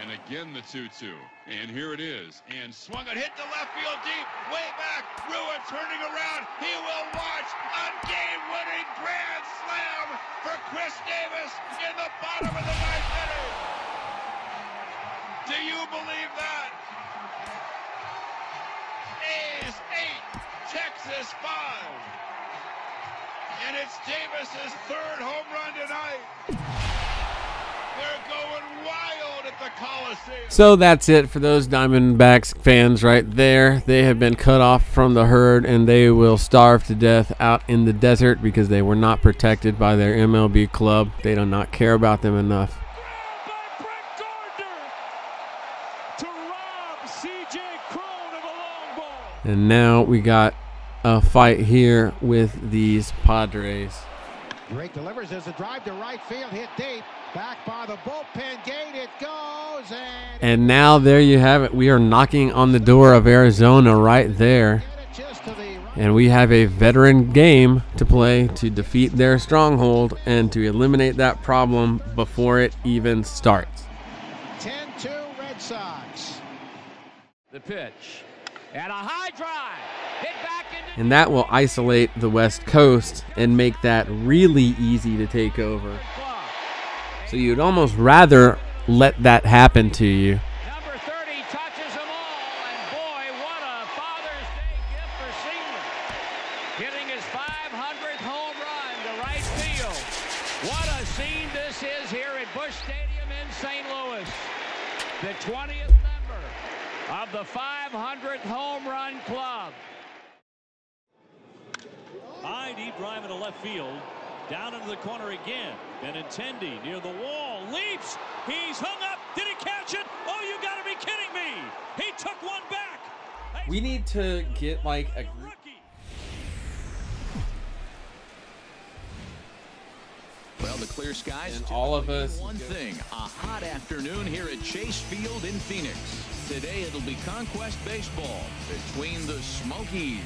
And again the 2-2. And here it is. And swung and hit to left field deep. Way back. Rua turning around. He will watch a game-winning grand slam for Chris Davis in the bottom of the 9th inning. Do you believe that? A's 8, Texas 5. And it's Davis's 3rd home run tonight. They're going wild at the Coliseum. So that's it for those Diamondbacks fans right there. They have been cut off from the herd, and they will starve to death out in the desert because they were not protected by their MLB club. They do not care about them enough. And now we got a fight here with these Padres. Drake delivers as a drive to right field, hit deep. Back by the bullpen gate, it goes, and now there you have it. We are knocking on the door of Arizona right there. And we have a veteran game to play to defeat their stronghold and to eliminate that problem before it even starts. 10-2 Red Sox. The pitch. And a high drive. Hit back into. And that will isolate the West Coast and make that really easy to take over. So you'd almost rather let that happen to you. Number 30 touches them all, and boy, what a Father's Day gift for Senior. Hitting his the 20th member of the 500th home run club. High deep drive into left field. Down into the corner again. Benintendi near the wall. Leaps. He's hung up. Did he catch it? Oh, you got to be kidding me. He took one back. We need to get like a group. Well, the clear skies and all of us. One thing, a hot afternoon here at Chase Field in Phoenix. Today it'll be Conquest baseball between the Smokies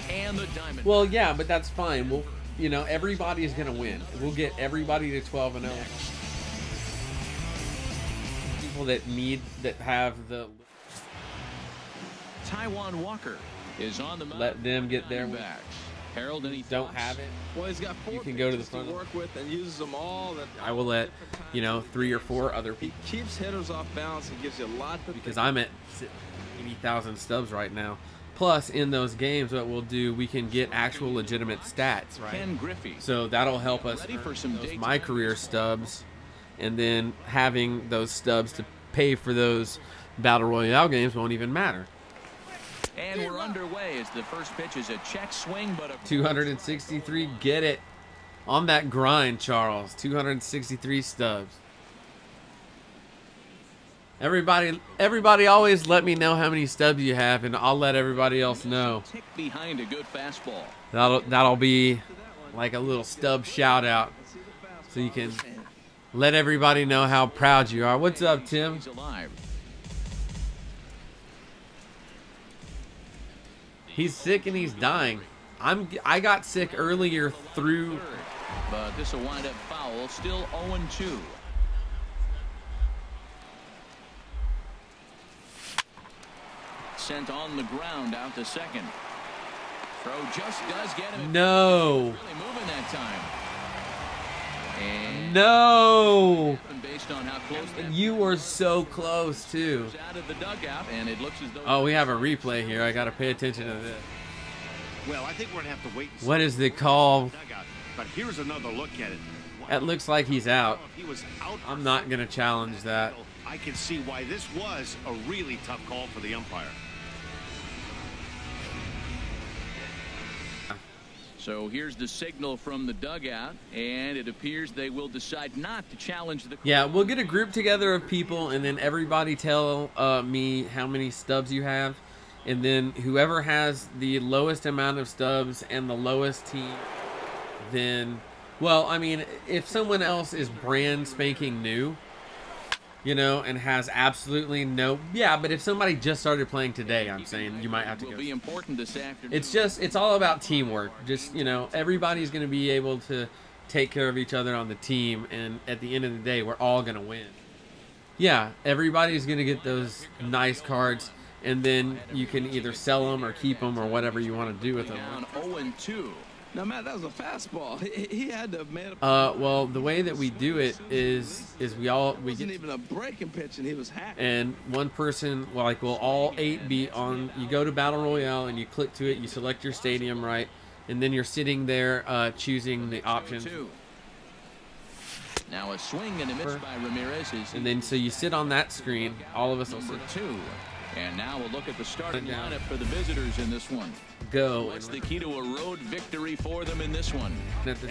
and the Diamondbacks. Well, yeah, but that's fine. We'll, you know, everybody's gonna win. We'll get everybody to 12-0. People that have the Taiwan Walker is on the mound. Let them get their win. Harold, and he don't have it. Well, he's got 4 you can go to the front to work with and uses them all. I will let, you know, 3 or 4 other people. He keeps hitters off balance and gives you a lot to because I'm at 80,000 stubs right now. Plus, in those games, what we'll do, we can get actual legitimate stats, right? Ken Griffey. So that'll help us earn those my career stubs, and then having those stubs to pay for those Battle Royale games won't even matter. And we're underway as the first pitch is a check swing, but a 263, get it. On that grind, Charles. 263 stubs. Everybody always let me know how many stubs you have, and I'll let everybody else know. Tick behind a good fastball. That'll be like a little stub shout out, so you can let everybody know how proud you are. What's up, Tim? He's alive. He's sick and he's dying. I got sick earlier through. But this will wind up foul. Still 0-2. Sent on the ground out to second. Throw just does get him. No. Really moving that time. And no. Based on how close you were so close too. Out of the dugout, and it looks as though. Oh, we have a replay here. I got to pay attention to this. Well, I think we're gonna have to wait. What is the call? But here's another look at it. It looks like he's out. He was out. I'm not gonna challenge that. I can see why this was a really tough call for the umpire. So here's the signal from the dugout, and it appears they will decide not to challenge the. Yeah, we'll get a group together of people, and then everybody tell me how many stubs you have, and then whoever has the lowest amount of stubs and the lowest team, then, well, I mean, if someone else is brand spanking new, you know, and has absolutely no, yeah, but if somebody just started playing today, I'm saying you might have to go. Will be important this afternoon. It's all about teamwork. Just, you know, everybody's going to be able to take care of each other on the team, and at the end of the day, we're all going to win. Yeah, everybody's going to get those nice cards, and then you can either sell them or keep them or whatever you want to do with them. Down 0-2. Now, Matt, that was a fastball. He had to have made a. Well, the way that we do it is we wasn't even a breaking pitch, and he was hacked. And one person, well, like, will all 8 be on? You go to Battle Royale and you click to it. You select your stadium, right, and then you're sitting there choosing the options. Now a swing and a miss by Ramirez. And then so you sit on that screen. All of us will sit. 2. And now we'll look at the starting lineup for the visitors in this one. Go. What's the key to a road victory for them in this one?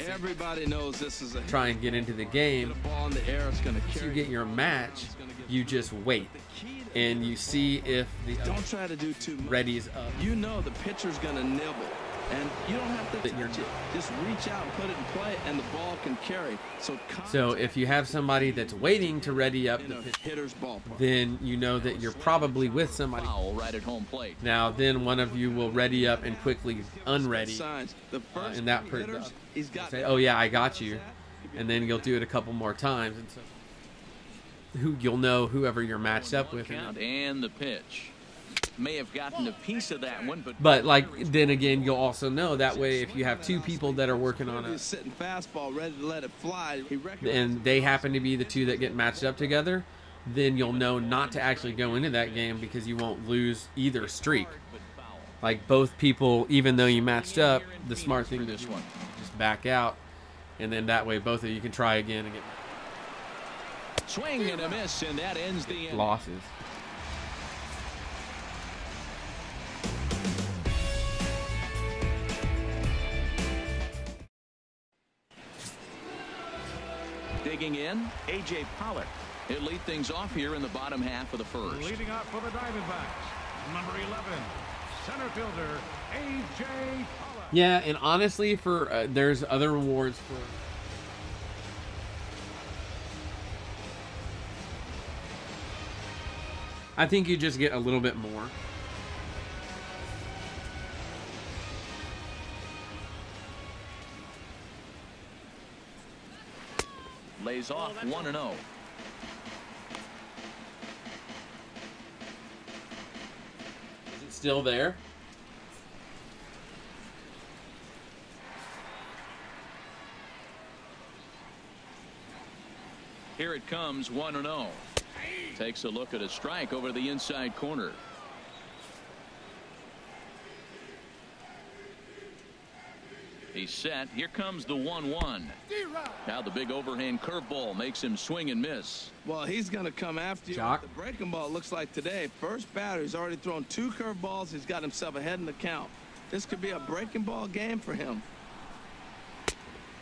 Everybody knows this is a. Try and get into the game. The ball in the air is going to carry. You get your match. You just wait, and you see if the. Don't try to do too much. Ready's up. You know the pitcher's going to nibble, and you don't have to touch it. Just reach out and put it in play, and the ball can carry. So if you have somebody that's waiting to ready up the hitter's ball, then you know that you're probably with somebody. Foul right at home plate. Now then, one of you will ready up and quickly unready, and that person say, "Oh yeah, I got you," and then you'll do it a couple more times, and so you'll know whoever you're matched up with. And the pitch. May have gotten a piece of that one, but like then again, you'll also know that way if you have 2 people that are working on a sitting fastball ready to let it fly, and they happen to be the 2 that get matched up together, then you'll know not to actually go into that game because you won't lose either streak. Like both people, even though you matched up, the smart thing to just back out, and then that way both of you can try again and get. Swing and a miss, and that ends the inning. Losses. Digging in, A.J. Pollock. He'll lead things off here in the bottom half of the first. Leading off for the Diamondbacks, number 11, center fielder A.J. Pollock. Yeah, and honestly, for there's other rewards for. I think you just get a little bit more. Lays off 1-0. Is it still there? Here it comes, 1-0. Takes a look at a strike over the inside corner. He's set. Here comes the 1-1. Now the big overhand curveball makes him swing and miss. Well, he's going to come after you. Jock. The breaking ball looks like today. First batter, he's already thrown 2 curveballs. He's got himself ahead in the count. This could be a breaking ball game for him.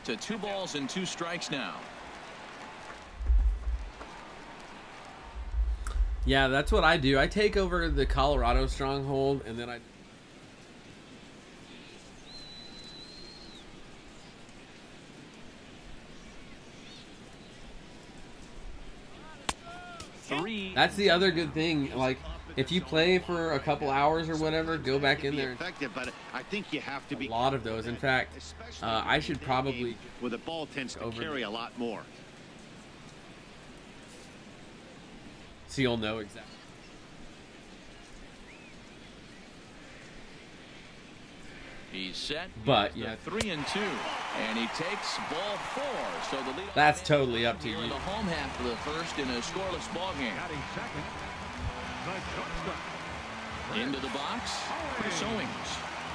To 2 balls and 2 strikes now. Yeah, that's what I do. I take over the Colorado stronghold, and then I. That's the other good thing. Like, if you play for a couple hours or whatever, go back in there. Effective, but I think you have to be a lot of those. In fact, I should probably. Where the ball tends to carry a lot more. So you'll know exactly. He's set. But yeah, 3-2, and he takes ball 4. So the lead. That's totally up to here you. in the home half of the first in a scoreless ball game. Into the box, Chris Owings.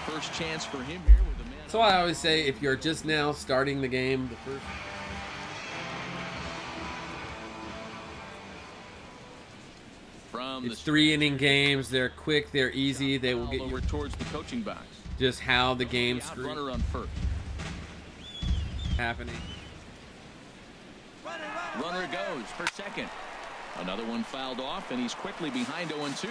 First chance for him here with the man. So I always say, if you're just now starting the game, the first. It's 3-inning games. They're quick. They're easy. They will get you over towards the coaching box. Just how the game's screwed. Runner on first. Happening. Runner goes for second. Another one fouled off, and he's quickly behind 0-2.